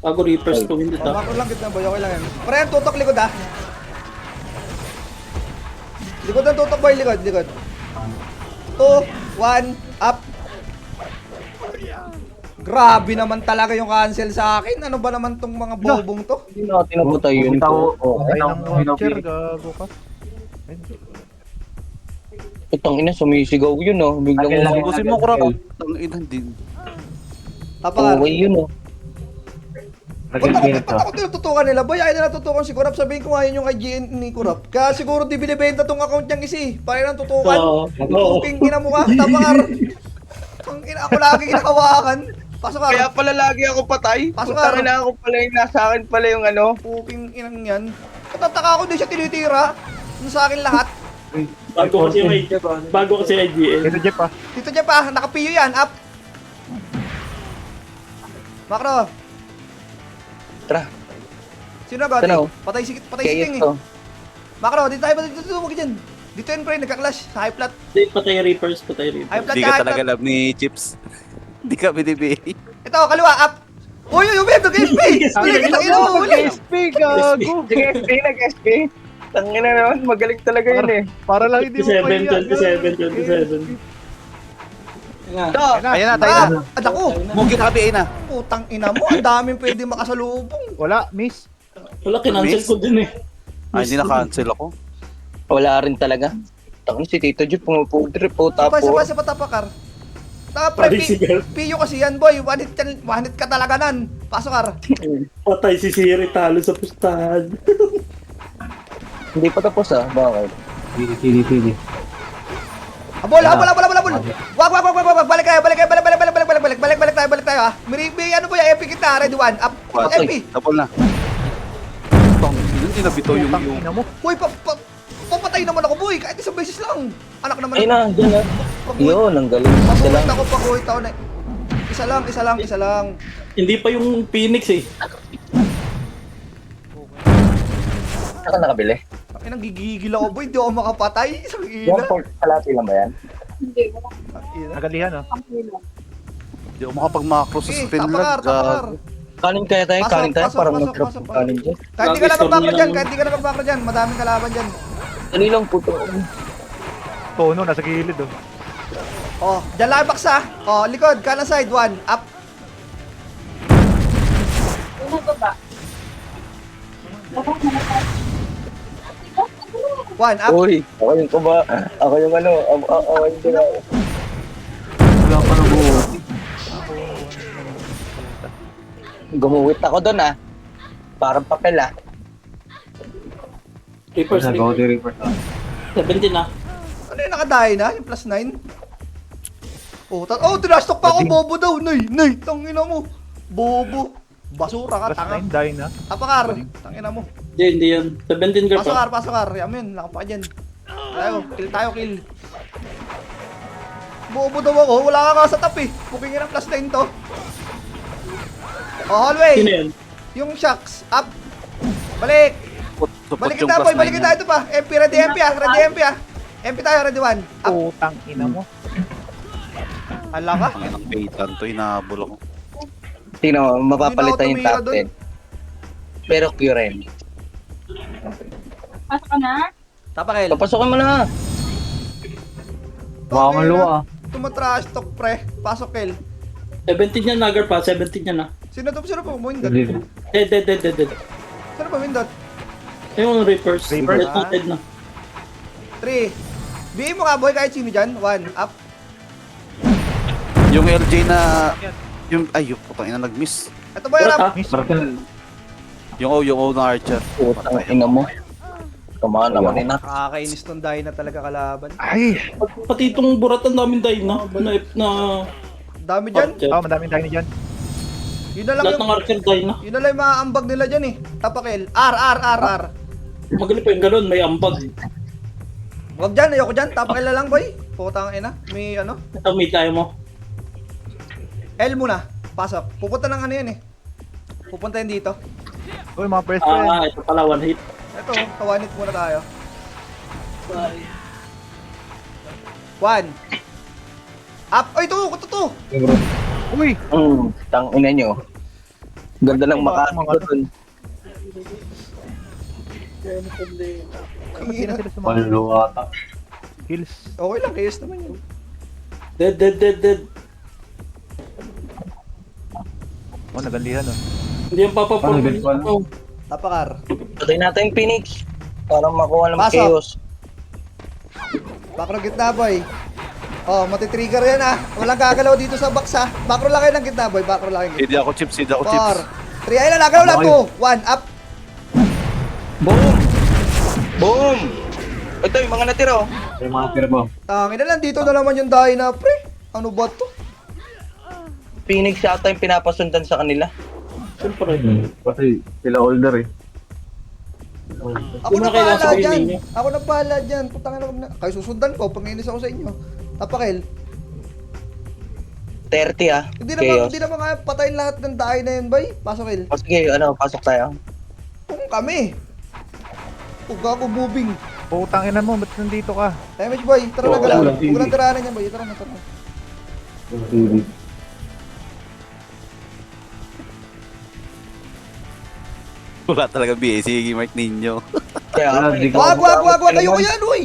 Ako Reapers kung hindi ta. Macro lang gitna, boy. Okay lang yan. Pre, ang tutok likod ah. Likod ang tutok, boy. Likod. 2, 1, up. Grabe naman talaga yung cancel sa akin. Ano ba naman tong mga bobong to? Hindi natin napatay yun. Patay ng chair, gago ka. Itang ina, sumisigaw yun oh. Biglang Busin mo, Kurap. Tangina, din. Tapakar. okay yun oh. Nag-infinite Ba't ako tinututukan nila? Boy, ayaw na natutukan si Kurap. Sabihin ko nga yun yung IGN ni Kurap. Kaya siguro di binibenta tong account niyang isi. Para nang tutukan. Tuking ina mo ka. Tapakar. Ang ina ako lagi kinahawakan. Pasok ka. Kaya pala lagi ako patay. Pasok Putang ka. ina ako pala yung nasa akin pala yung ano. Puking inang yan. Katataka ako, di siya tinitira. Ano sa akin lahat? Bago kasi IGN. Ito, Jeff ah. Dito niya pa, nakapiyo yan, up. Macro, Tara, sino ba? Sino? Patay kaya siking eh. ito. Macro, dito tayo, huwag dyan. Dito yun, pre, nagka-clash sa high plat. Hindi, patay Reapers. High plat Di ka, ka high talaga plat. love ni Chips. Di ka bini-BA. Ito, kaliwa, up. Uy, nag-SP! Uli, kita mo, uli. SP, gago! Sige, SP, nag-SP. Tangina naman, magaling talaga yun eh. Para lang hindi mo 27. Ito, Ayan na, tayo na. Ako, Mugi na BA na. putang ina mo, ang daming pwede makasalubong. Wala, miss. Wala, kinancel ko din eh. Ay, hindi na-cancel ako. wala rin talaga. Tangin si Tito Jeff, pumupudrip po, tapos. Sabay tapakar. Pre, piyo kasi yan, boy. One hit ka talaga nan. Pasok, Kar. Patay si Siri, talo sa pustahan. Hindi pa tapos ah, bakit? Pili. Habol. Wag. Balik tayo ah. May ano ba yung epic kita? Ready, 1, up. MP. Tapol na. Tong, hindi nabito yung... Ina mo. Boy, papatay naman ako, boy. Kahit isang beses lang. Anak naman. Ay na, dyan na. Yun, ang galing. Isa lang. Paguhit ako na. Isa lang. Hindi pa yung Phoenix eh. Saan ka nakabili? Ay, nang gigigil ako boy, hindi ako makapatay. Isang Yung ina. port kalati lang ba yan? Ina. Nagalihan oh. Hindi ako makapag-macro sa Okay, screen tapakar, lag. tapakar. Kanin kaya tayo, Pasok, kanin tayo. pasok, Parang pasok, mag-drop pasok, ng kanin dyan. Kahit di ka na Lagi magbakro storm dyan, niya kahit di ka na magbakro dyan, madaming kalaban dyan. Dali lang puto. Tono, nasa gilid oh. Oh, dyan lang baksa. Oh, likod, kanan side, 1, up. One, up. Uy, ako yung kuba. Ako yung ano. Ako yung dila. Wala pa na buo. Gumuwit ako doon ah. Parang papel ah. Reapers, Nagawa di Reaper na. 17 na. Ano yung nakadayo na? Yung plus 9? Oh, tinastok pa ako, bobo daw. Nay, tangina mo. Bobo. Basura ka, Plus tanga. 9, die na. Tapakar, tangina mo. Hindi yan. 17 girl pa. Pasokar. Yamin, lakap pa dyan. Tayo, kill. Bobo daw ako, wala ka sa tap eh. Bukingin ang plus 9 to. Oh, hallway. Sino yan? Yung shocks, up. Balik. Support Balikin yung tayo, plus boy. Balikin 9 tayo ito pa. MP, ready MP ah. Ready MP ah. MP tayo, ready 1. Up. Putang ina mo. Hala ka. yan. Ang baitan to, hinabol ako. Tingnan mo, mapapalitan yung Hindi na ako top tumira 10. Pero Kyren. Pasok ka na? Tapakel. Papasokin mo na. Baka nga luwa ah. Tumatrash talk pre. Pasok kill. 17 yan na girl pa. 17 yan na. Sino po mo Windot? Hindi. Dead. Sino po Windot? Yung Reapers. Reapers. Dead na. 3. BM mo ka boy kahit sino dyan. 1. Up. Yung LJ na... Yung... Ay, yung putang ina nag-miss. Ito boy Burat, rap. ha? Markel. Yung O na Archer. Putang ina mo. Kumaan naman ina. Nakakainis tong dahil na talaga kalaban. Ay! Pati itong burat ang daming die na. Na Dami dyan. Archer. Oh, madaming die na dyan. Yun na lang Lahat yung... ng Archer die na. Yun na lang yung mga ambag nila dyan eh. Tapakel. R. Magaling pa yung galon. May ambag. Huwag dyan, ayoko dyan. Tapakel na lang boy. Putang ina. May ano. Ito, may tayo mo. L muna. Pasok. Pupunta ng ano yan eh. Pupunta yan dito. Uy, mga first friend. Ito pala, one hit. Ito, kawanit muna tayo. 1. Up. Ay, ito. Uy! Tang ina nyo. Ganda lang makakita dun. Sino sila sa mga Panluwa ata. kills? Okay lang, chaos naman yun. Dead. Oh, nagalihan oh. Hindi yung Ano, dead pa lang? Tapakar. Patay natin yung Phoenix. Para makuha ng Pasok. chaos. Bakro gitna boy. Oh, matitrigger yan ah. Walang gagalaw dito sa box ha. Bakro lang kayo ng gitna boy. Bakro lang kayo. Hindi ako chips, hindi ako chips. 4. 3 ay lang, nagalaw lang. 2. 1. Up. Boom! Ito yung mga natira oh. May mga tira ba? Tangin na lang, dito na naman yung dahi na pre. Ano ba to? Phoenix yata yung pinapasundan sa kanila. Siyempre. Kasi sila older eh. Ako Yung na mga kailangan bahala sabihin dyan. ninyo. Ako na bahala dyan. Putang na. Kayo susundan ko. Panginis ako sa inyo. Tapakel. 30 ah. Hindi naman kaya patayin lahat ng dahi na yun, boy. Pasokil. O sige, ano, pasok tayo. Kung kami. Huwag ako moving. Putang ina mo, ba't nandito ka? Damage boy. Tara na Oo, galaw. walang Huwag lang tirahan niya boy. Tara na. Wala talaga BA. Sige, Mark Ninyo. Kaya, Di ko Wag. Kayo yan, uy.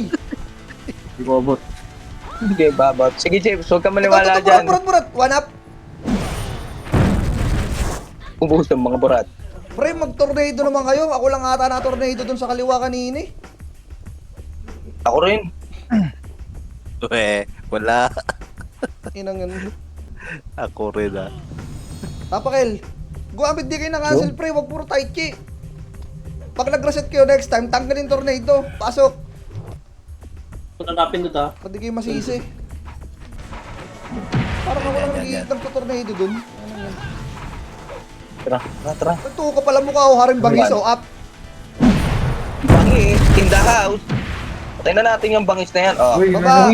Di ko abot. Sige, babot. Sige, James, huwag ka maniwala Ito, dyan. burat. 1 up. Ubus ang mga burat. Pre, mag-tornado naman kayo. Ako lang ata na tornado dun sa kaliwa kanina eh. Ako rin. Wala. Inang yan. Ako rin ah. Tapakel. Guamit di kayo ng cancel pre. Wag puro tight ki. Pag nag-reset kayo next time, tanggalin tornado. Pasok. Kung nanapin doon ha. Pag di kayo masisi. Parang ako lang nag-iitang sa tornado dun. Ano yan? Tara. Ito ka pala mukha o haring bangis o up. Bangis, in the house. Patay na natin yung bangis na yan. Oh, Uy, Baba.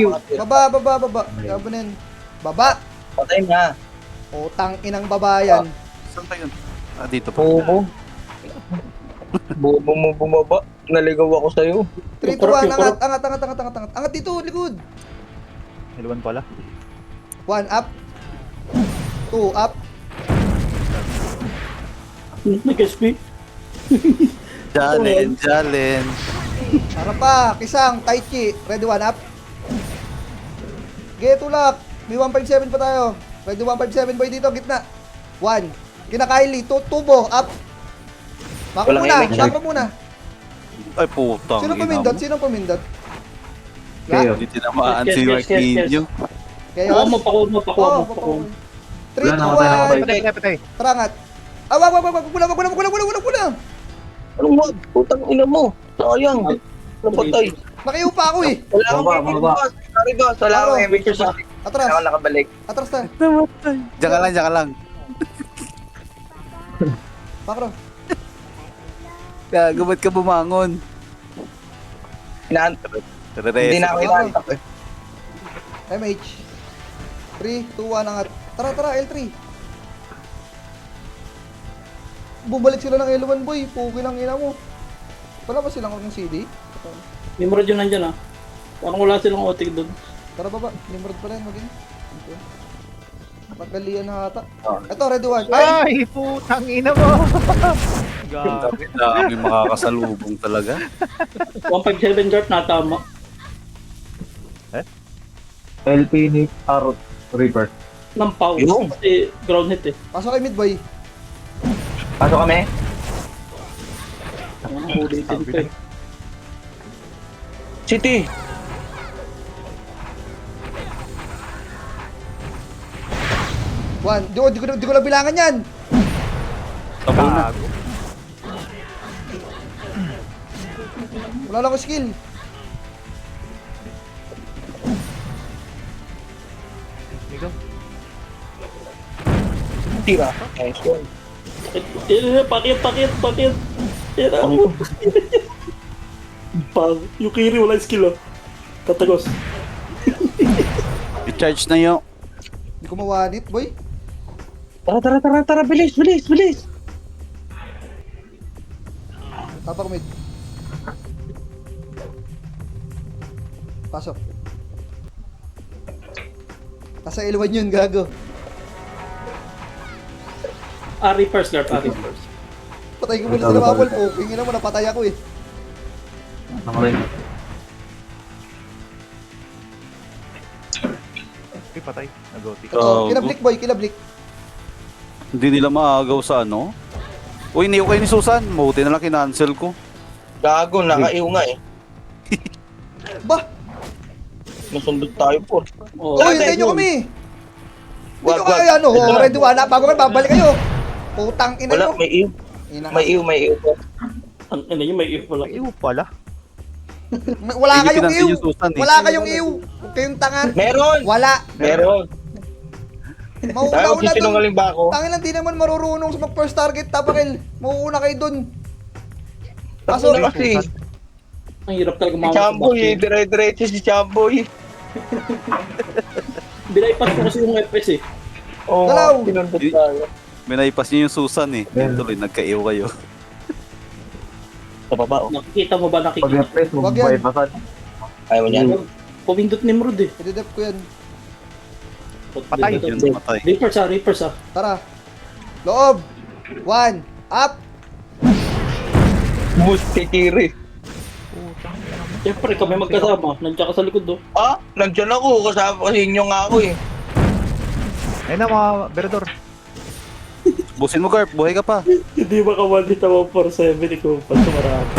Yabo na yan. Baba. patay na. Utang inang baba yan. Saan tayo? Ah, dito pa. Bobo. Bobo mo bumaba. Naligaw ako sa'yo. 3, 2, 1, angat. Angat dito, likod. L1 pala. 1, up. 2, up. Nag-SP. Jalen, Jalen. Harap pa, kisang, tai chi. Ready, 1, up. Get tulak. May 157 pa tayo. Ready, 157 boy dito, gitna. 1. Kina Kylie, tubo, up. Mako Walang muna, image. mako muna. Ay, putang. Sino pumindot? Sino pumindot? Kayo. Hindi tinamaan Yes, si yes, yes, Marquinhos. Kayo? Pakuha mo, pakuha mo, pakuha mo, pakuha mo. 3, 2, Wala, nakatay, 1. Patay. Tarangat. Ah, wag. Kulang. Anong wag? Putang ina mo. Sayang. Napatay. Nakiyo pa ako eh. Wala akong Baba, image, baba. boss. Sorry, boss. Wala akong image, boss. Atras. Wala akong nakabalik. Atras na. Diyan ka lang. Pakro. Kaya ba't ka bumangon? Inaantok. Re-reset. Hindi na ako inaantok eh. MH. 3, 2, 1, angat. Tara, L3. Bumalik sila ng L1 boy. Pugi lang ina mo. Wala ba silang ng CD? Nimrod yun nandyan ah. Parang wala silang otik doon. Tara baba. Nimrod pala yun maging. Okay. Pagkalian na ata. Oh. Ito, ready 1. Ay, putang ina mo. God. Dami makakasalubong talaga. 157 guard natama. LP ni Arrow Reaper. Ng pau. Yung. Kasi ground hit eh. Pasok kay mid boy. Pasok kami. Ang ulitin ko eh. City. One. Di ko lang bilangan yan. Gago. Wala lang ko skill. Ikaw. Tira. Nice one. Pakit. Tira mo. Pang, yung Kiri wala skill oh. Katagos. I-charge na yun. Di ko mawanit boy. Tara. Bilis. Tapak mid. Pasok. Nasa L1 yun, gago. Reapers guard, Reapers. Patay ko muna sila mapol po. Kingin mo, napatay ako eh. Nakalay. Ay, patay. Nag-OT. Gago. Kinablik boy, kinablik. Hindi nila maagaw sa ano. Uy, iniyo kayo ni Susan. Buti na lang kinancel ko. Gago, nakaiw nga eh. Bah! Nasundot tayo po. Oh, Uy, hintayin nyo kami! Hindi Wag, nyo kaya ano, Ito na. ready wala. Bago kayo, babalik kayo. Putang ina Wala, nyo. may iw po. ang ina yun may if wala. Iyo pala. Wala Hindi kayong pinansin iw. yung Susan eh. Wala kayong iw. Huwag kayong tangan. Meron! Wala. Meron! Tayo, Mauuna-una dun. magsisinungaling ba ako? Tangin lang, di naman marurunong sa mag-first target. Tapakil. Mauuna kayo dun. Kaso Kaso, na kasi, Ang hirap talaga si mawala sa Chamboy eh, back. dire-diretso si Chamboy. Binaypas ko kasi yung FPS eh. Oo, Galaw! sinundot tayo. Minaypas niyo yung Susan eh. Yeah. Tuloy, nagka-iyo kayo. Sa baba, oh. Nakikita mo ba Pag nakikita? na-press mo, Wag yan. bypassan. Ayaw niya. Pumindot Nimrod eh. i-dep ko yan. Patay. Yun, matay. Reapers ah. Tara. Loob. 1. Up. Boost kay Kiri. Siyempre kami magkasama. Nandiyan ka sa likod do. Ah, nandyan ako. Kasama kasi inyo nga ako eh. Ayun na mga Berador. Busin mo, Garp. Buhay ka pa. Hindi makawali tawa 4-7 ikaw pa sa marami.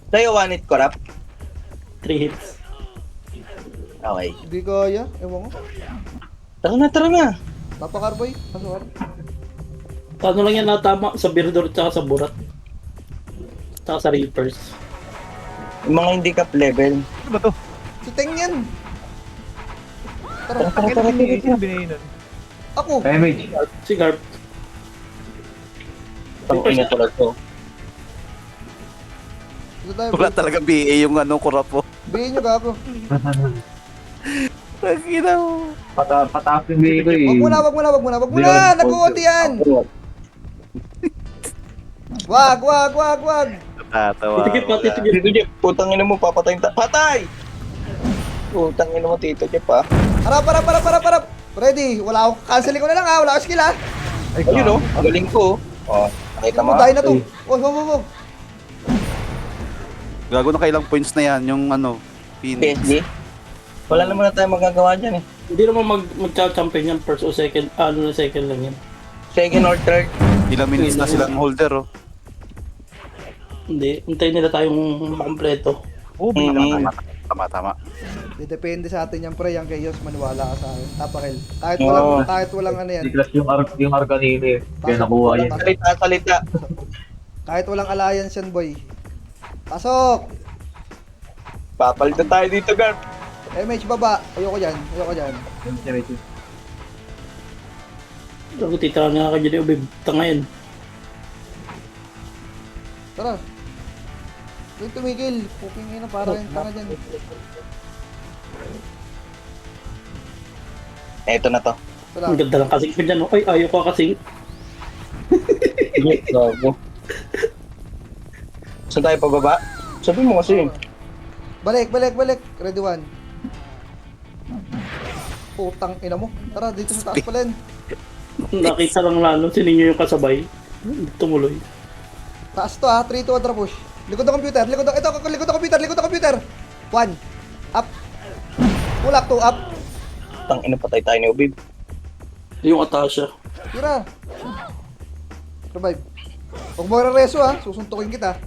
Sa'yo, one hit corrupt. 3 hits. Okay. Hindi kaya. Ewan ko. Tara na. Tapakarboy. Pasok. Paano lang yan natama sa Birdor tsaka sa Burat? Tsaka sa Reapers. Yung mga hindi cap level. Ano ba to? Si Teng yan. Tara. Tara. Binayin nun. Ako. Damage. Si Garp. Ang ina tulad to. Ito tayo. Wala talaga BA yung ano, kurapo. Bihin nyo gago. Nakina mo. Patap yung bigay ko eh. Wag mo na. Nag-OT yan. Wag. Natatawa. Titikip pa, titikip. Tito Jeff, putang ina mo, papatayin patay! Putang ina mo, Tito Jeff, ha? Harap. Ready. Wala akong canceling ko na lang ha. Wala akong skill ha. Ayun, oh. Ang galing ko, oh. Nakita mo? Dahil na to. Wag. Gago na kailang points na yan, yung ano, Phoenix. PSG? Wala naman na tayo magagawa dyan, eh. Hindi naman magcha-champion yan, first o second, second lang yan. Second or third. Ilang minutes na silang holder, oh. Hindi, hintayin nila tayong makompleto. Tama. Depende sa atin yan pre. Yung chaos, maniwala ka sa akin. Tapakil. Kahit walang ano yan. Di-class yung Arcanine eh. Kaya nakuha yan. Salita. Kahit walang alliance yan boy. Pasok! Papalitan tayo dito, Garp. MH baba. Ayoko dyan. Ako titira nga ka dyan, ubib. Tangayin. Tara. Doon tumigil. Puking ina para yung tanga dyan. Eto na to. Tara. Ang ganda lang kasing ko dyan. Ay, ayaw ko kasing. Gago. Saan tayo pababa? Sabi mo kasi. Balik. Ready one. Putang ina mo. Tara, dito sa taas pala yan. Nakita lang lalo, sininyo yung kasabay. Tumuloy. Taas to ha. 3, 2, 1, tara push. Likod ng computer. Likod ng computer. 1. Up. Tulak 2. Up. Tang ina, patay tayo ni Ubib. Yung Atasha. Tira. Revive. Huwag mo reso ha. Susuntukin kita.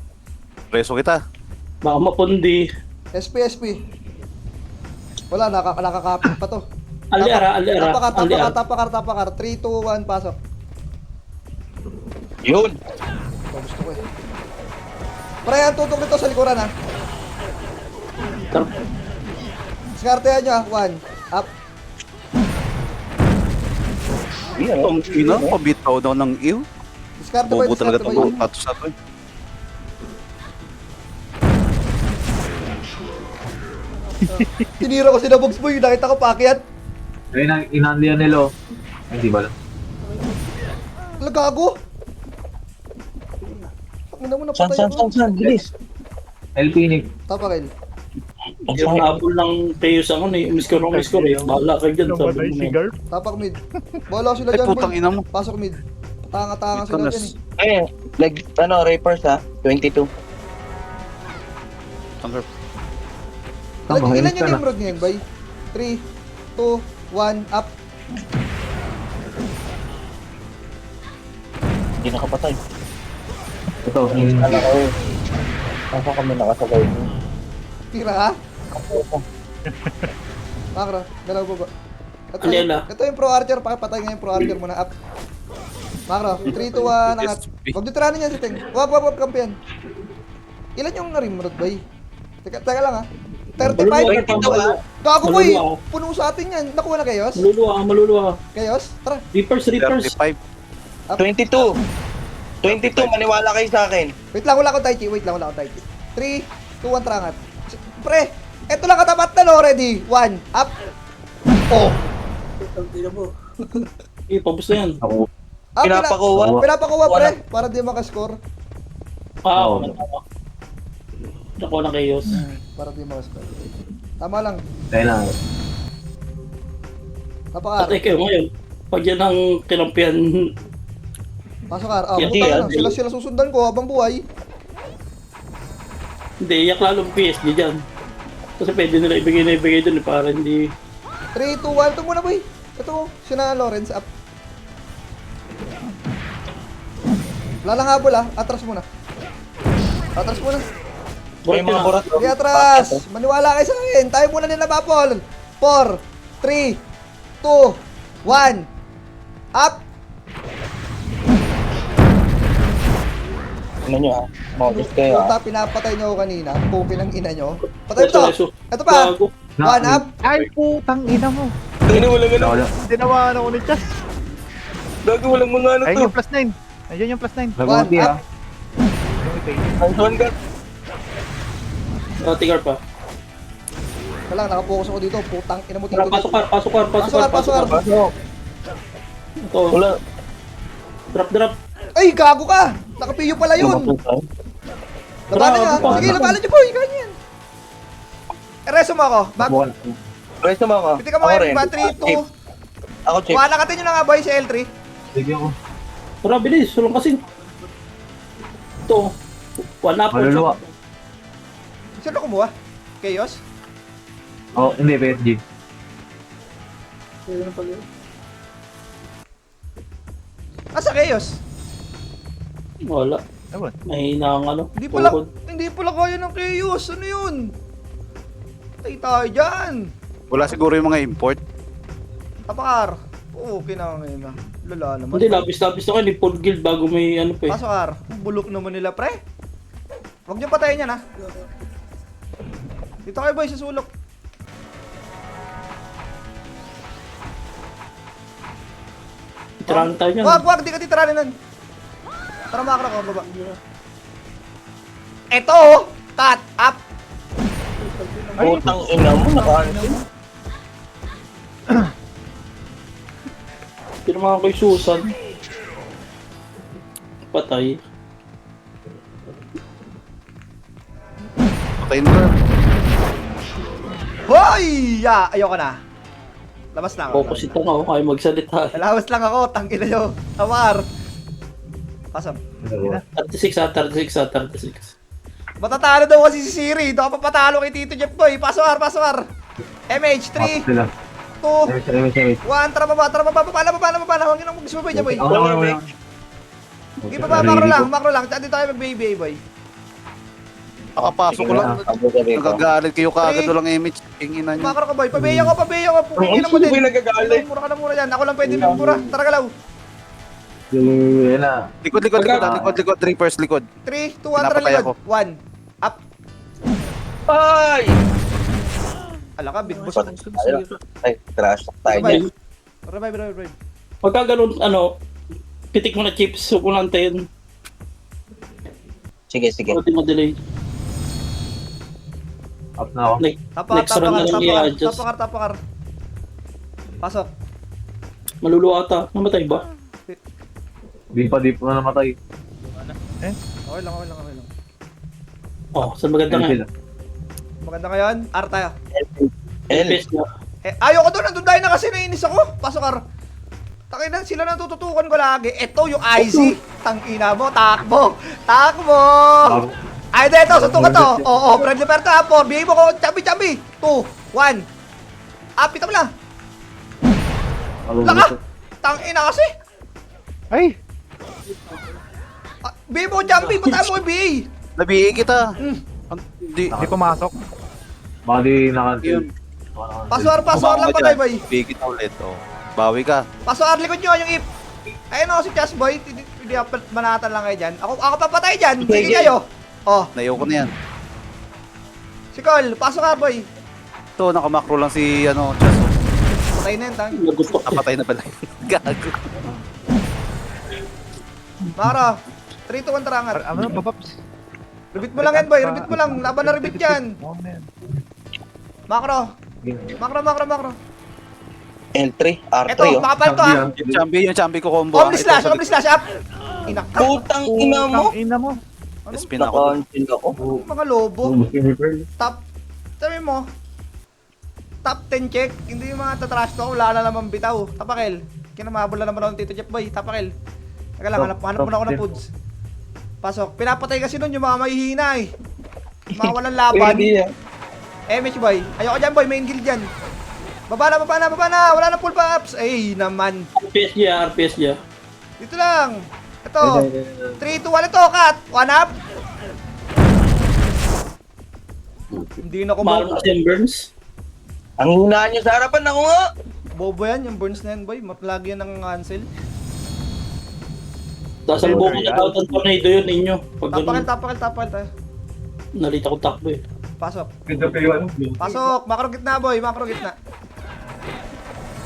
Reso kita. Baka mapundi. SP. Wala, nakakapit pa to. Aliara. Tapakar. 3, 2, 1, pasok. Yun. Ito, gusto ko eh. Pre, ang tutok nito sa likuran ha. Diskartehan nyo ha. 1. Up. Yan, Ang ina, pabitaw daw ng iyo. Diskarte boy. Bobo talaga itong tatos na to, eh. Tinira ko si Nabogs boy. Nakita ko paakyat. Ayun, inandiyan nila oh. Ay, di ba lang? Lagago. Tangina mo napatay ako. Saan? Bilis. LP Tapakil. Yung habol ng Teos ang ano eh. Miskor eh. Bahala kayo dyan. Sabi mo na. Tapak mid. Bahala sila Ay, dyan putang boy. ina mo. Pasok mid. Tanga-tanga Ito sila na. dyan eh. Ayun, Rapers ha. 22. Tanggar. Ilan yung Nimrod ngayon, bay? 3, 2, 1, up. Hindi nakapatay. Ito, yung Ano ko eh. Saan kami nakasagay niyo? Tira ha? Makro, galaw baba. Alila. Ito yung Pro Archer, pakipatay nga yung Pro Archer muna, up. Makro, 3, 2, 1, angat. Huwag ditiranin yan si Teng. Wag, kampiyan. Ilan yung Nimrod, bay? Teka lang ha. 35? Gago ko eh. Puno sa atin yan. Nakuha na Chaos? Maluluwa. Chaos? Tara. Reapers. 35. 22. 22, maniwala kayo sa akin. Wait lang, wala akong Tai Chi. 3, 2, 1, trangat. Pre, eto lang katapat na no. Ready? 1, up. Oh. Pabos na yan. ako. Pinapakuha. Pre. Para di makascore. Oo. Nakuha ng Chaos. Para di makascore. Tama lang. Kaya na. Napakar. At ikaw ngayon, pag yan ang kinampihan, Pasok Ar. Oh, Hindi, puta na. Sila susundan ko habang buhay. hindi, yak lalong PSG dyan. Kasi pwede nila ibigay dun para hindi... 3, 2, 1. Ito muna boy. Ito, sina Lawrence up. Wala lang habol ah. Atras muna. May mga burat. Di atras. Maniwala kayo sa akin. Tayo muna nila Bapol. 4, 3, 2, 1. Up. Ano nyo ha? Modest kayo ha? Puta, pinapatay nyo ako kanina. Pukin ang ina nyo. Patay mo to. Reso. Ito pa. Gago. 1 up. Ay, putang ina mo. Ano walang ano? Wala. Tinamaan ako ni Chas. Gago walang mga ano Ayun to. yung plus 9. Ayun yung plus 9. Nag-ulti One, ha. Ang tuwan ka. Tigar pa. Wala, nakapokus ako dito. Putang ina mo dito. Tara, pasok kar, pasok kar, pasok kar, Pasok kar. Pasok. Ito, Wala. drop. Ay, gago ka! Nakapiyo pala yun! Labanan nga! Sige, labanan niyo boy! Ganyan! Ereso mo ako. Back. Buwan. Resto mo ako. Piti ka mo Ako kayo. rin. 3, 2. Ako chip. Wala katin nyo na nga boy si L3. Sige ako. Tara, bilis, sulong kasi. Ito, wala po. Maluluwa. Sino kumuha? Chaos? Oh, hindi, PSG. Asa Chaos? Wala. Ewan. Mahina ang ano. Hindi tuhod. pala kaya ng Chaos. Ano yun? Tay tayo dyan. Wala siguro yung mga import. Tapakar. Oo, okay na ngayon na. Lala naman. Hindi, labis-labis na kayo ni Paul Guild bago may ano pa eh. Pasokar. Bulok naman nila pre. Huwag niyo patayin yan ha. Dito kayo boy sa sulok. Tirahan tayo niyan. Wag, di ka titiranin nun. Tara makro ko, baba. Eto oh! Cut! Up! Putang ina mo, naka-cancel. Tinamahan kay Susan. Patay. Patayin mo na. Hoy! Ya! Ayoko na. Labas lang ako. Opposite ako, kaya magsalita. Labas lang ako, tangina nyo. Amar. Pasok. 36. Matatalo daw kasi si Siri. Ito ka papatalo kay Tito Jeff Boy. Pasok. MH 3, 2, 1. Sila. MS. Tara baba. Huwag nyo nang mag-sumabay dyan boy. Ako. Sige baba, macro lang. Dito tayo mag-baby boy. Nakapasok ko lang. Nagagalit kayo kagad walang image. Tingin na nyo. Macro ka boy. Pabeya ko. Pumingin mo Ang din. sino nagagalit? Mura ka na mura yan. Ako lang pwede mura. Tara galaw. Yan na. Likod. 3 first likod. 3, 2, 1, tara Pinapatay likod. 1. Up. Ay! Ala ka, big boss. Ay, trash talk tayo dyan. Revive. Pagka ganun, ano, pitik mo na chips, sukulan tayo. Sige. Pati madelay. Up na ako. Next round na lang i-adjust. Tapakar. Pasok. Maluluwa ata. Namatay ba? Di pa na namatay. Okay lang. Oh, saan maganda nga? Sila. Maganda ngayon. R tayo. L. Best na. Ayoko doon. Nandun tayo na kasi nainis ako. Pasok R. Takinan sila natututukan ko lagi. Ito yung IC. Tangina mo. Takbo. Ay, dito. Suntukan to. Oo. Friendly pair to. 4. Bigay mo ko. Chambi. 2, 1. Apit mo lang. Laka. Tangina kasi. Ay! Bigay mo ko chambi. Bataan mo ko BA. Nabihi kita. Hindi pumasok. Baka di nakancel. Pasok lang patay boy. Nabihi kita ulit. Oh. Bawi ka. Pasok likod nyo yung if. Ayun o si Chas Boy. Hindi manatan lang kayo dyan. Ako papatay dyan. Sige kayo. Oh, Nayaw ko na yan. si Cole. Pasok boy. Ito, nakamakro lang si Chaso. Patay na yun, tang. Nagutok. Napatay na pala. Gago. Mara. 3, 2, 1 tarangat. Ano ba, Paps? Repeat mo lang yan, boy. Repeat mo lang. Laban na repeat yan. Macro. L3, R3 Eto, oh. makapal to ha. Yung champi ko combo. Omni slash up. Inak. Putang ina mo. Ina mo. Spin ako. Naka-cancel ako. Mga lobo. Ubus yung repair. Top. Sabi mo. Top 10 check. Hindi yung mga tatrash to. Wala na naman bitaw. Tapakel. Kinamabol na naman ako ng Tito Jeff Boy. Tapakel. Teka lang, hanap muna ako ng foods. Pasok. Pinapatay kasi nun yung mga mahihina eh. Mga walang laban. MH boy. Ayoko dyan boy. Main guild dyan. Baba na. Wala na full pa-ups. Ay naman. RPS niya. Dito lang. Ito. 3, 2, 1. Ito. Cut. 1 up. Hindi na ko Mahal kasi yung burns. Ang hinaan nyo sa harapan ako nga. bobo yan. Yung burns na yan boy. Lagi yan ng cancel. Tapos ang buko na daw ng tornado yun ninyo. Pag ganun, Tapakal tayo. nalita ko takbo eh. Pasok. Ganda pa yun. Pasok. Macro gitna boy. Macro gitna.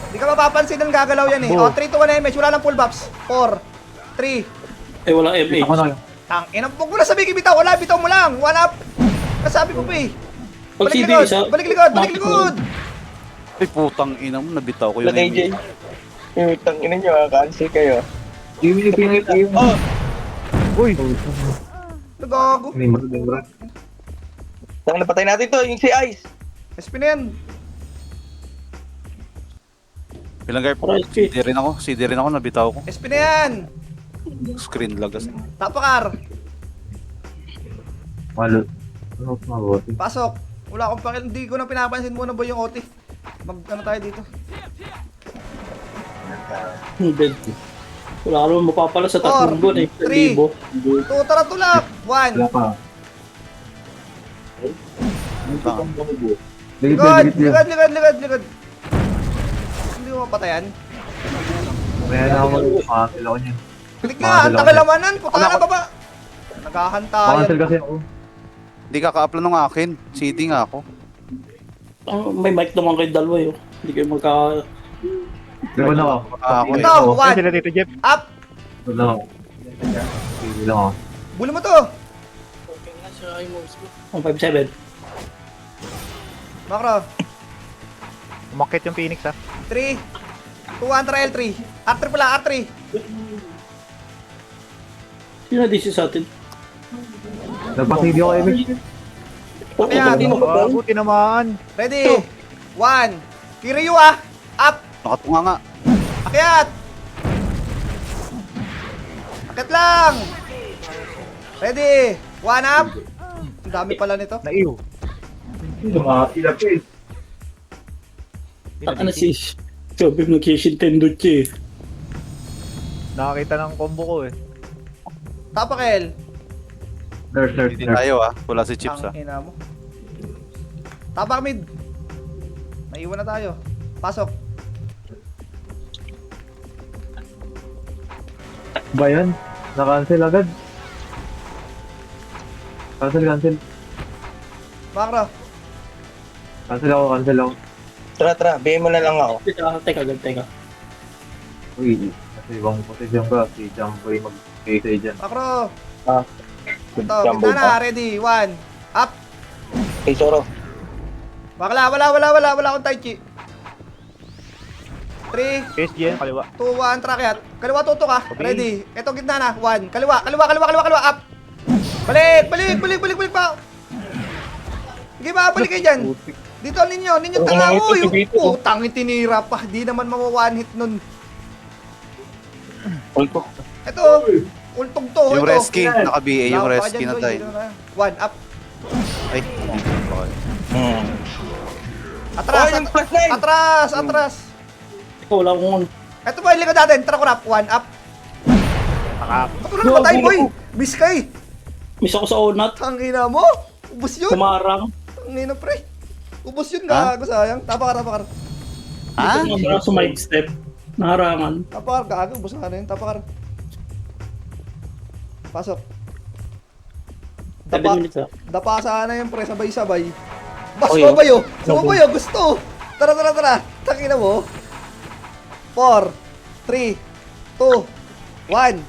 Hindi ka mapapansin ng gagalaw yan eh. Oh, 3, 2, 1 MH. Wala nang full buffs. 4, 3. Eh wala MH. Ako na. Tang ina, huwag mo na sabihin bitaw. Wala, bitaw mo lang. 1 up. Kasabi ko pa eh. Pag Balik CD likod! isa, Balik likod! Balik likod! Ay, putang ina mo, nabitaw ko yung Lagay, Jay. Tang ina nyo, cancel kayo. Yung pinipinit yung... Oh! Uy! Nagago. Hindi mo rin, bro. Tang napatay natin to, yung si Ice. SP na yan. Ilang guard? Aray, shit. CD rin ako, nabitaw ko. SP na yan. Screen lag kasi. Tapakar. Malo. Ano, mabuti. Pasok. Wala akong pakil. Hindi ko na pinapansin muna boy yung OT. Ano tayo dito? Hindi. Wala ka naman mapapala sa 3 buwan eh. 3. 1,000. Tara tulak. 1. Wala pa. Likod. Likod. Hindi mo mapatayan. Kaya na ako mag-cancel ako niyan. Klik nga. Ang tagalamanan. Puta na baba. Naghahantayan. Cancel kasi ako. Hindi ka-upload ng akin. CD nga ako. May mic naman kayo dalawa yun. Hindi kayo magka... Di ba na ako? Ako eh. Ito. Ay, 1. sila dito, Jeff. Up. Wala na ako. Sige lang ako. Bulo mo to. 157. Makro. Umakit yung Phoenix, ha? 3. 2 trial 3. R3 pala. R3. Sino na DC sa atin? Nagpa-CD ako, Emil. Ayan. Bago, tinamaan. Ready. 1. Kiryu ah. Up. Nakatunga nga. Akyat. Akyat lang. Ready. 1 up. Ang dami pala nito. Naiw. Lumakapilap eh. Taka na si... Sabi mo nag-Kishin Tenduchi eh. Nakakita ng combo ko, eh. Tapakel. Nurse. Hindi tayo wala si Chips Ang ina mo. Tapak mid. Naiwan na tayo. Pasok. Ba yan? Na-cancel agad. Cancel. Makro. Cancel ako. Tara, bigyan mo na lang ako. Teka. Uy, kasi ibang posisyon ka. Si Jumboy mag-kaysa dyan. Makro. Ah. Ito. Jumbo Kita na. pa. Ready. 1. Up. Hey, Soro. Wala akong tai chi. 3, PSG, kaliwa. 2, 1, trakyat. Kaliwa tutok ah. Okay. Ready. Ito gitna na. 1. Kaliwa. Up. Balik pa. Sige ba, balik kayo dyan. Dito ninyo tanga. Uy, putang tinira pa. Di naman mawa-one hit nun. Ulto. Ito. Ultog to. Yung ito. rescue, naka-BA yung Lawa pa rescue dyan, na boy. tayo. Dito na. 1, up. Ay, Atras. Ikaw wala akong... Ito ba, likod natin. Tara ko rap. 1, up. Patuloy na patay, boy. Miss kay. Miss ako sa onat. Tangina mo. Ubus yun. Kumarang. Tangina, pre. Ubus yun, gago, sayang. Tapakar. ha? Ito nga sa mic step. Naharangan. Tapakar, gago. Ubus na yun. Tapakar. Pasok. 7 minutes ah. Dapa sana yun, pre. Sabay-sabay. Bas, Oy, sumabayo. Gusto. Tara. Tangina mo. 4, 3, 2, 1.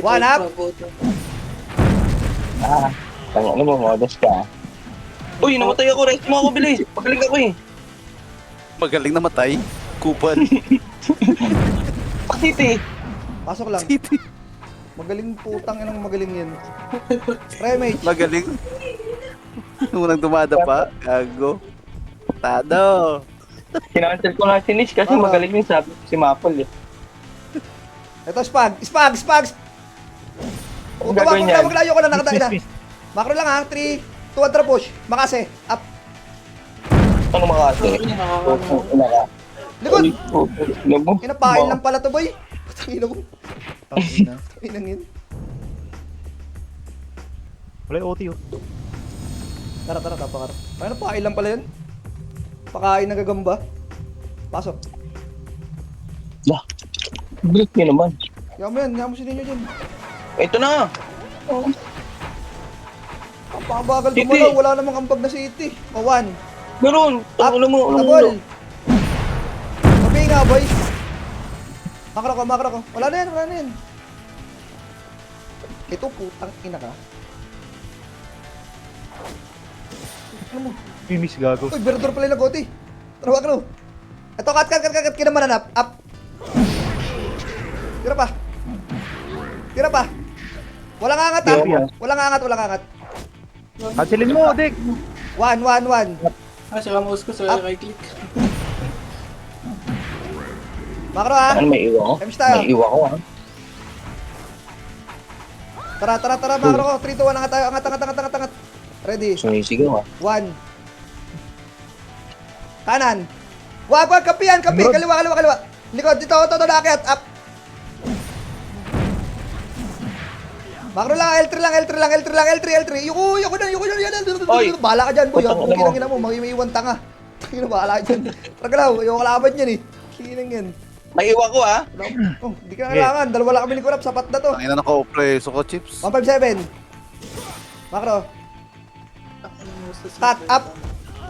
1 up. Ano mo, modest ka. Uy, namatay ako. Rest mo ako, bilis. Pagaling ako eh. Magaling na matay. Kupan. Pakiti. Pasok lang. Magaling putang inang magaling yan. Remage. Magaling. Unang dumada pa. Gago. Tado. Kinancel ko nga si Nish kasi Oo. magaling yung sabi si Maple eh. Ito, spag. Ang gagawin niyan? Maglayo ko na nakatay na. Makro lang ha. 3, 2, attra push. Makase. Up. Ano makasi? Ina ka. Likod. Labo. Inapain lang pala to, boy. Tangina mo. Tangina. Tanginang yun. Wala yung OT, oh. Tara, tapakar. Ay, napain lang pala yun. Pakain na gagamba. Pasok. Break nyo naman. Yaman si ninyo dyan. Ito na. Ang pakabagal City. gumalaw. Wala namang ambag na city. O, 1. Meron. Up. Ano mo? Double. Sabi nga, boy. Makro ko. Wala na yan. Ito, putang ina ka. Ano mo? Mimis gago. Uy, Berador pala yung nagoti. Tara, wag no. Ito, cut. Kinamanan, up. Tira pa. Walang angat, ha? Walang angat. Cancelin mo, Dick. 1. Ah, saka mouse ko sa right click. Makro, ha? Ano, may iwa ko? Times tayo. May iwa ko, ha? Tara, makro ko. 3, 2, 1, angat tayo. Angat. Ready? Sumisigaw, ha? 1. Kanan. Wag, kapi. Kaliwa. Likod, dito, nakakit. Up. Makro lang, L3. Yuko na. Oy! Bahala ka dyan, boy. Putang Ang ina mo. kinangin mo, mag-iwan tanga. Bahala ka dyan. Ragalaw, yung kalaban yan eh. Kinang yan. May iwa ko, ha? Oh, di ka na kailangan. Dalawa lang kami ni Kurap, sapat na to. Ang ina naka-preso ko, Chips. 157. Makro. Cut, up.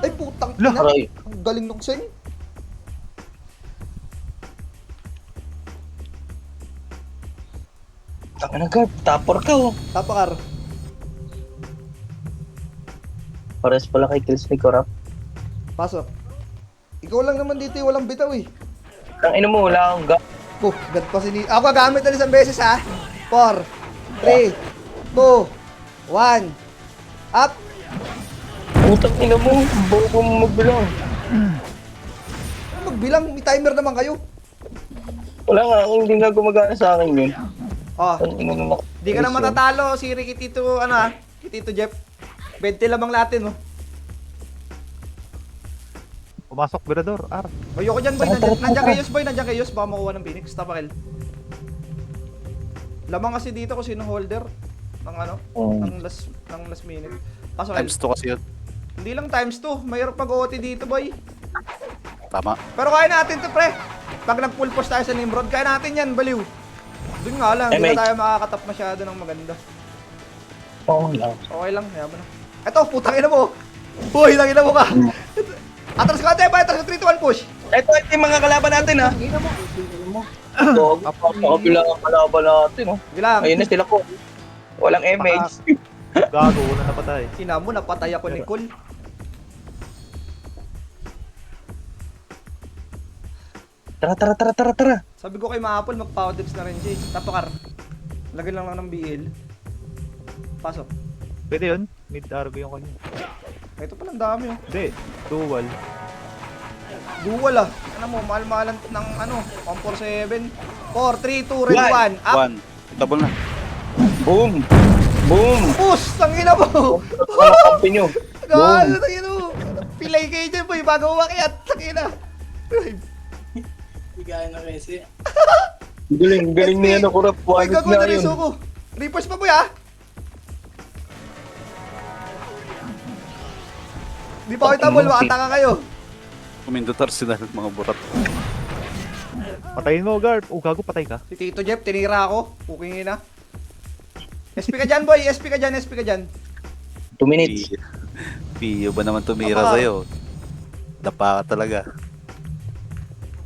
Ay, putang ina. Aray. Ang galing nung sing. Taka na, Garb. Tapor ka, oh. Tapakar. Pares pala kay kills ni Korap. Pasok. Ikaw lang naman dito, walang bitaw eh. Ang ino mo, wala akong gap. Oh, god pa sini. Ako gagamit na isang beses ha. 4, 3, 2, 1. Up. Putang ino mo. Bobo mo magbilang. Magbilang, may timer naman kayo. Wala nga, hindi nga gumagana sa akin yun. Oh, Ang ino mo. di ka na matatalo. Si Ricky Tito, ano ha? Tito Jeff. 20 lamang natin, oh. Pumasok, Berador. R. Ayoko dyan, boy. Nandiyan kay Yus, baka makuha ng Phoenix. Tapakil. Lamang kasi dito kung sino holder ng ano, ng last minute. Pasok, Times 2 kasi yun. hindi lang times 2. Mayroon pag-OT dito, boy. Tama. Pero kaya natin to, pre. Pag nag-full push tayo sa Nimrod, kaya natin yan, baliw. Doon nga lang, hindi na tayo makakatap masyado ng maganda. Oo lang. Okay lang, yaman na. Eto, putang ina mo. Uy, langina mo ka. Atras ka, tayo, atras ka, 3, 2, 1, push. Ito yung mga kalaban natin, ha? Dog. Kapila ang kalaban natin, oh. Sige lang. Ayun na sila ko. Walang MH. Gago, wala na patay. Ina mo, napatay ako ni Cole. Tara. Sabi ko kay Maapol, mag-power dips na rin, Jay. Tapakar. Lagyan lang ng BL. Pasok. Pwede yun. Mid-argo yung kanya. Ito palang dami, oh. Hindi. Dual. Dual, ah. Ano mo, mahal-mahalan ng ano, 147. 4, 3, 2, ready, 1. Up. 1. Double na. Boom. Push! Tangina mo! Ano kampi nyo? Gano, tangina mo! Pilay kayo dyan, boy, bago umakyat. Tangina. Bigay na kasi. Galing niya na Kurap. Boy, Wanit gagawin na na rin yun. suko. Repush pa, boy, ah. Di pa kita, bol, makatanga kayo. Kumindotar sila ng mga burat. Patayin mo, Garb. Oh, gago, patay ka. Si Tito Jeff, tinira ako. Cooking na. SP ka dyan, boy. SP ka dyan. 2 minutes. Piyo ba naman tumira Apa? sa'yo? Dapa ka talaga.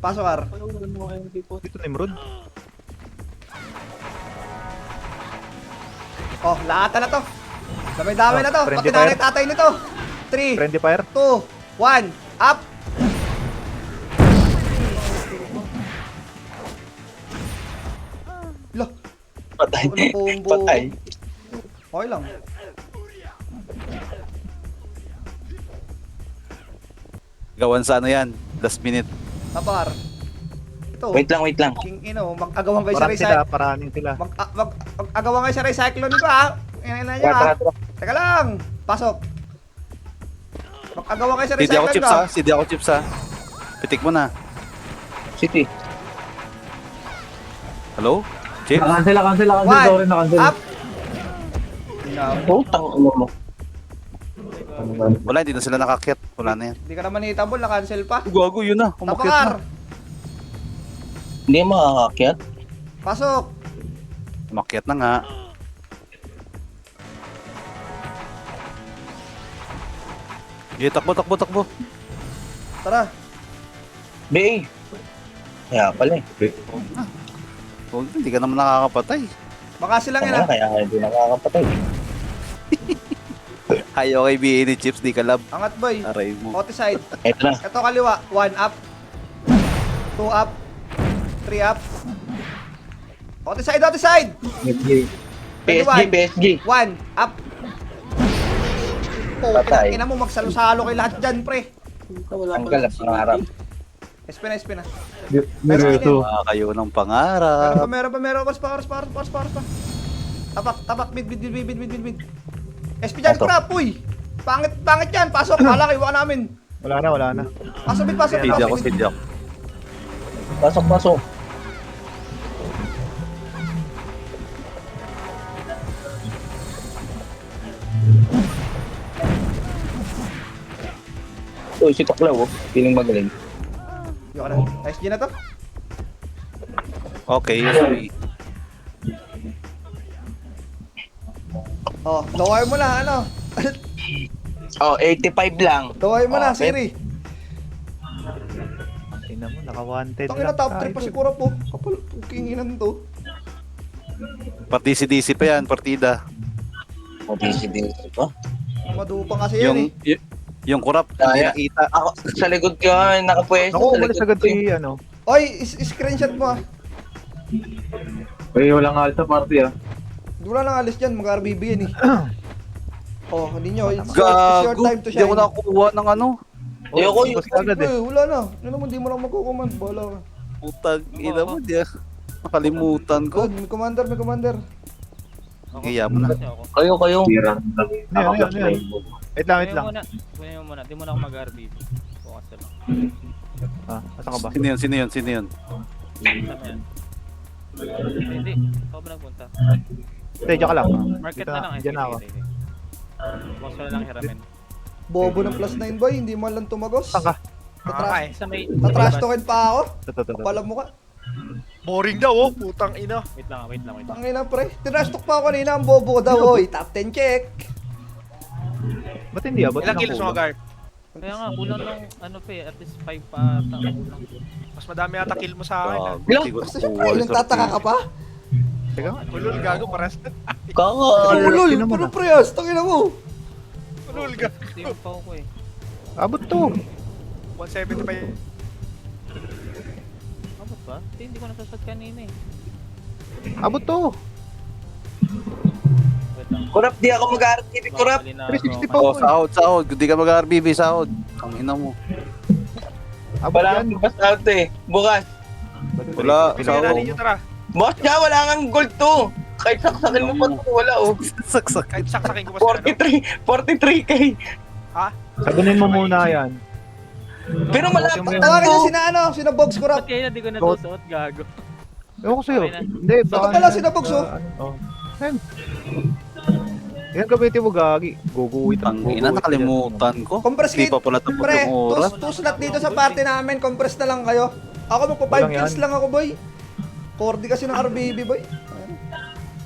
Pasok, Ar. Dito Nimrod. Oh, lahat na to. Damay-damay na to. Friendly Pati nanay fire. tatay nito. 3, Friendly fire. 2, 1, up! Loh, Patay. walang combo. Patay. Okay lang. Gawan sa ano yan? Last minute. Tapar. Ito. Wait lang. King ino, mag-agawan kayo sa Paraning recycle. sila, paraning sila. Mag-agawan kayo sa recyclone ko, ha? Yan na niya, ha? Teka lang. Pasok. Mag-agawan kayo sa Hindi ako recyclone chips ko. ha. Hindi ako chips ha. Pitik mo na. City. Hello? Chips? Cancel. One, Sorry, na-cancel. up! Putang ano mo. Wala, hindi na sila nakakyat. Wala na yan. Hindi ka naman hitable, na-cancel pa. Gago, yun na. Umakyat Tapakar. na. Hindi makakakyat. Pasok. Umakyat na nga. Okay, takbo. Tara. BA. Kaya pala eh. Huwag, hindi ka naman nakakapatay. Baka silang yan, ha? Kaya hindi nakakapatay. Ayaw kay BA ni Chips, di kalab. Angat boy. Aray mo. Kote side. Ito na. Ito kaliwa. 1 up. 2 up. 3 up. Kote side, kote side. PSG. 1 up. Oh, Patay. ina mo magsalo-salo kay lahat dyan, pre. Wala Ang pa galap ng harap. SP na, SP na. Mirror Kayo ng Meron pangarap. pa, meron pa, meron pa. Paras pa. Tapak, mid. SP dyan, Pasok. crap, uy. Pangit yan. Pasok, pala kayo namin. Wala na. Pasok, mid. Sidya ko, sidya ko. Pasok. Uy, si Toklaw, oh. Piling magaling. Yoko na. Nice G na to. Okay, sorry. Oh, daway mo na, ano. Oh, 85 lang. Daway mo na, Okay. Siri. Tingnan mo, naka-wanted Tangina top 3 pa si Kurap po. Kapal, kinginan to. Pati si DC pa yan, partida. Oh, busy din ito. Madupang kasi yan eh. Yung kurap, hindi Kaya. nakita. Ako, sa likod ko, nakapwesto. Naku, sa umalis likod agad ko. si, ano. Oy, screenshot mo ah. Uy, walang alta party ah. Di wala nang alis dyan, mag-RBB yan eh. Oh, hindi nyo. It's your Gago, time to hindi ako shine. nakakuha ng ano. Ayoko Oh, yun. basta agad eh. Wala na. Ano mo, di mo lang magkukumand. Bala ka. Putang ina mo, di ah. Nakalimutan ko. Good, may commander. Kaya mo na. Kasi ako. Kayo. Tira. Ano yan? Wait lang. Kunin mo muna. Di mo na ako mag-RBB. Bukas na lang. Asan ka ba? Sino yun? Saan na yan? Hindi. Ako ba nagpunta? Hindi, diyan ka lang. Market na lang. Diyan na ako. Bukas na lang hiramin. Bobo ng plus 9 boy, hindi mo lang tumagos. Saan ka? Sa may... Tatrash token pa ako. Ito. Kapala mo ka. Boring daw oh, putang ina. Wait lang. Tangina pre. Tinrash talk pa ako kanina, ang bobo ko daw. Oy, top 10 check. Ba't hindi abot? Ilang kilos mo, Garp? Kaya nga, kulang lang, ano pa eh, at least 5 pa ata. Mas madami ata kill mo sa akin ah. Gago, hindi ko Basta nakuha syempre, yung nagtataka ka pa. Teka nga. Ulul gago, paras na. Kaka. Ulol, Tingnan mo puro na. preyas. Tangina mo. Ulul gago. Save pa ako eh. Abot to. 175. Abot ba? Hindi ko nasasad kanina eh. Abot to. Wait lang. Kurap, di ako mag-RTP, kurap. Mali na 360 ako. pa. Oh, sahod. Hindi ka mag-RBB, sahod. Ang ina mo. Abot Wala yan. akong basta out eh. Bukas. Wala, Pinagalan sahod. ninyo tara. Boss niya, wala kang gold to. Kahit saksakin mo pa to, wala oh. Saksak. Kahit saksakin ko pa sila. 43k. Sagunin mo muna yan. Pero malapit Tawagin to. niya sina Bogs ko Ba't rap. kaya hindi ko natusuot, gago? Ewan ko sa'yo. Okay na. Hindi, Ito pala si Nabogs, oh. Yan. Yan gamitin mo, Gagi. Guguwit Ang ina, nakalimutan ko. Compress Hindi kit. pa pala tapos Pre, yung oras. two slot dito sa party namin. Compress na lang kayo. Ako magpa 5 Walang kills yan. lang ako, boy. 40 kasi ng RBB, boy.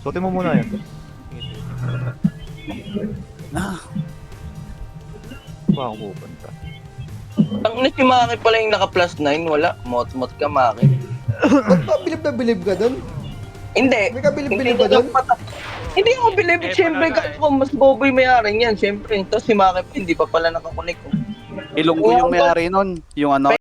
Suotin mo muna yan. Ba ako pupunta? Ang si Maki pala yung naka plus 9, wala. Mot-mot ka, Maki. Ba't ba bilib na bilib ka dun? Hindi. May kabilib-bilib Hindi ba dun? Hindi ako bilib. Eh, Siyempre, panalo kahit ko mas boboy may-ari niyan. Siyempre, tapos si Maki pa, hindi pa pala nakakunik. Ilonggo yung may-ari nun. Yung ano,